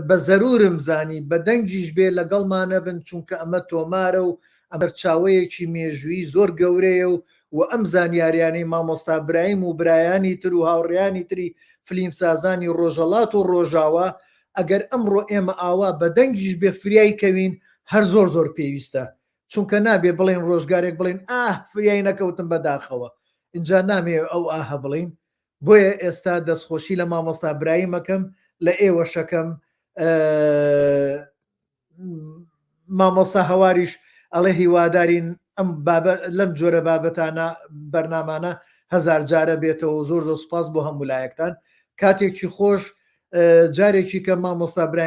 بە زەرورم زانی بە دەنگیش بێ لەگەڵمانە بن چونکە ئەمە تۆمارە و ئەمەرچاوەیەکی مێژووی زۆر گەورەیە و ئەم زانیاریانەی مامۆستا برایم و برایانی تر و هاوڕێیانی تری فلیمسازانی ڕۆژەڵات و ڕۆژاوە ئەگەر ئەمڕۆ ئێمە ئاوا بە دەنگیش بێ فریای کەوین هەر زۆر پێویستە چونکە نابێ بڵێن ڕۆژگارێک بڵێن فریای نەکەوتم بەداخەوە اینجا نامێ ئەو ئاهە بڵین بۆیە ئێستا دەستخۆشی لە مامۆستا برایمەکەم لە ئێوە شەکەم مامۆستا هەواریش ئەڵێ هیوادارین ئەم لەم جۆرە بابەتانە بەرنامانە هەزار جارە بێتەوە زۆر سوپاس بۆ هەموو لایەکتان کاتێکی خۆش جارێکی کە مامۆستا برایم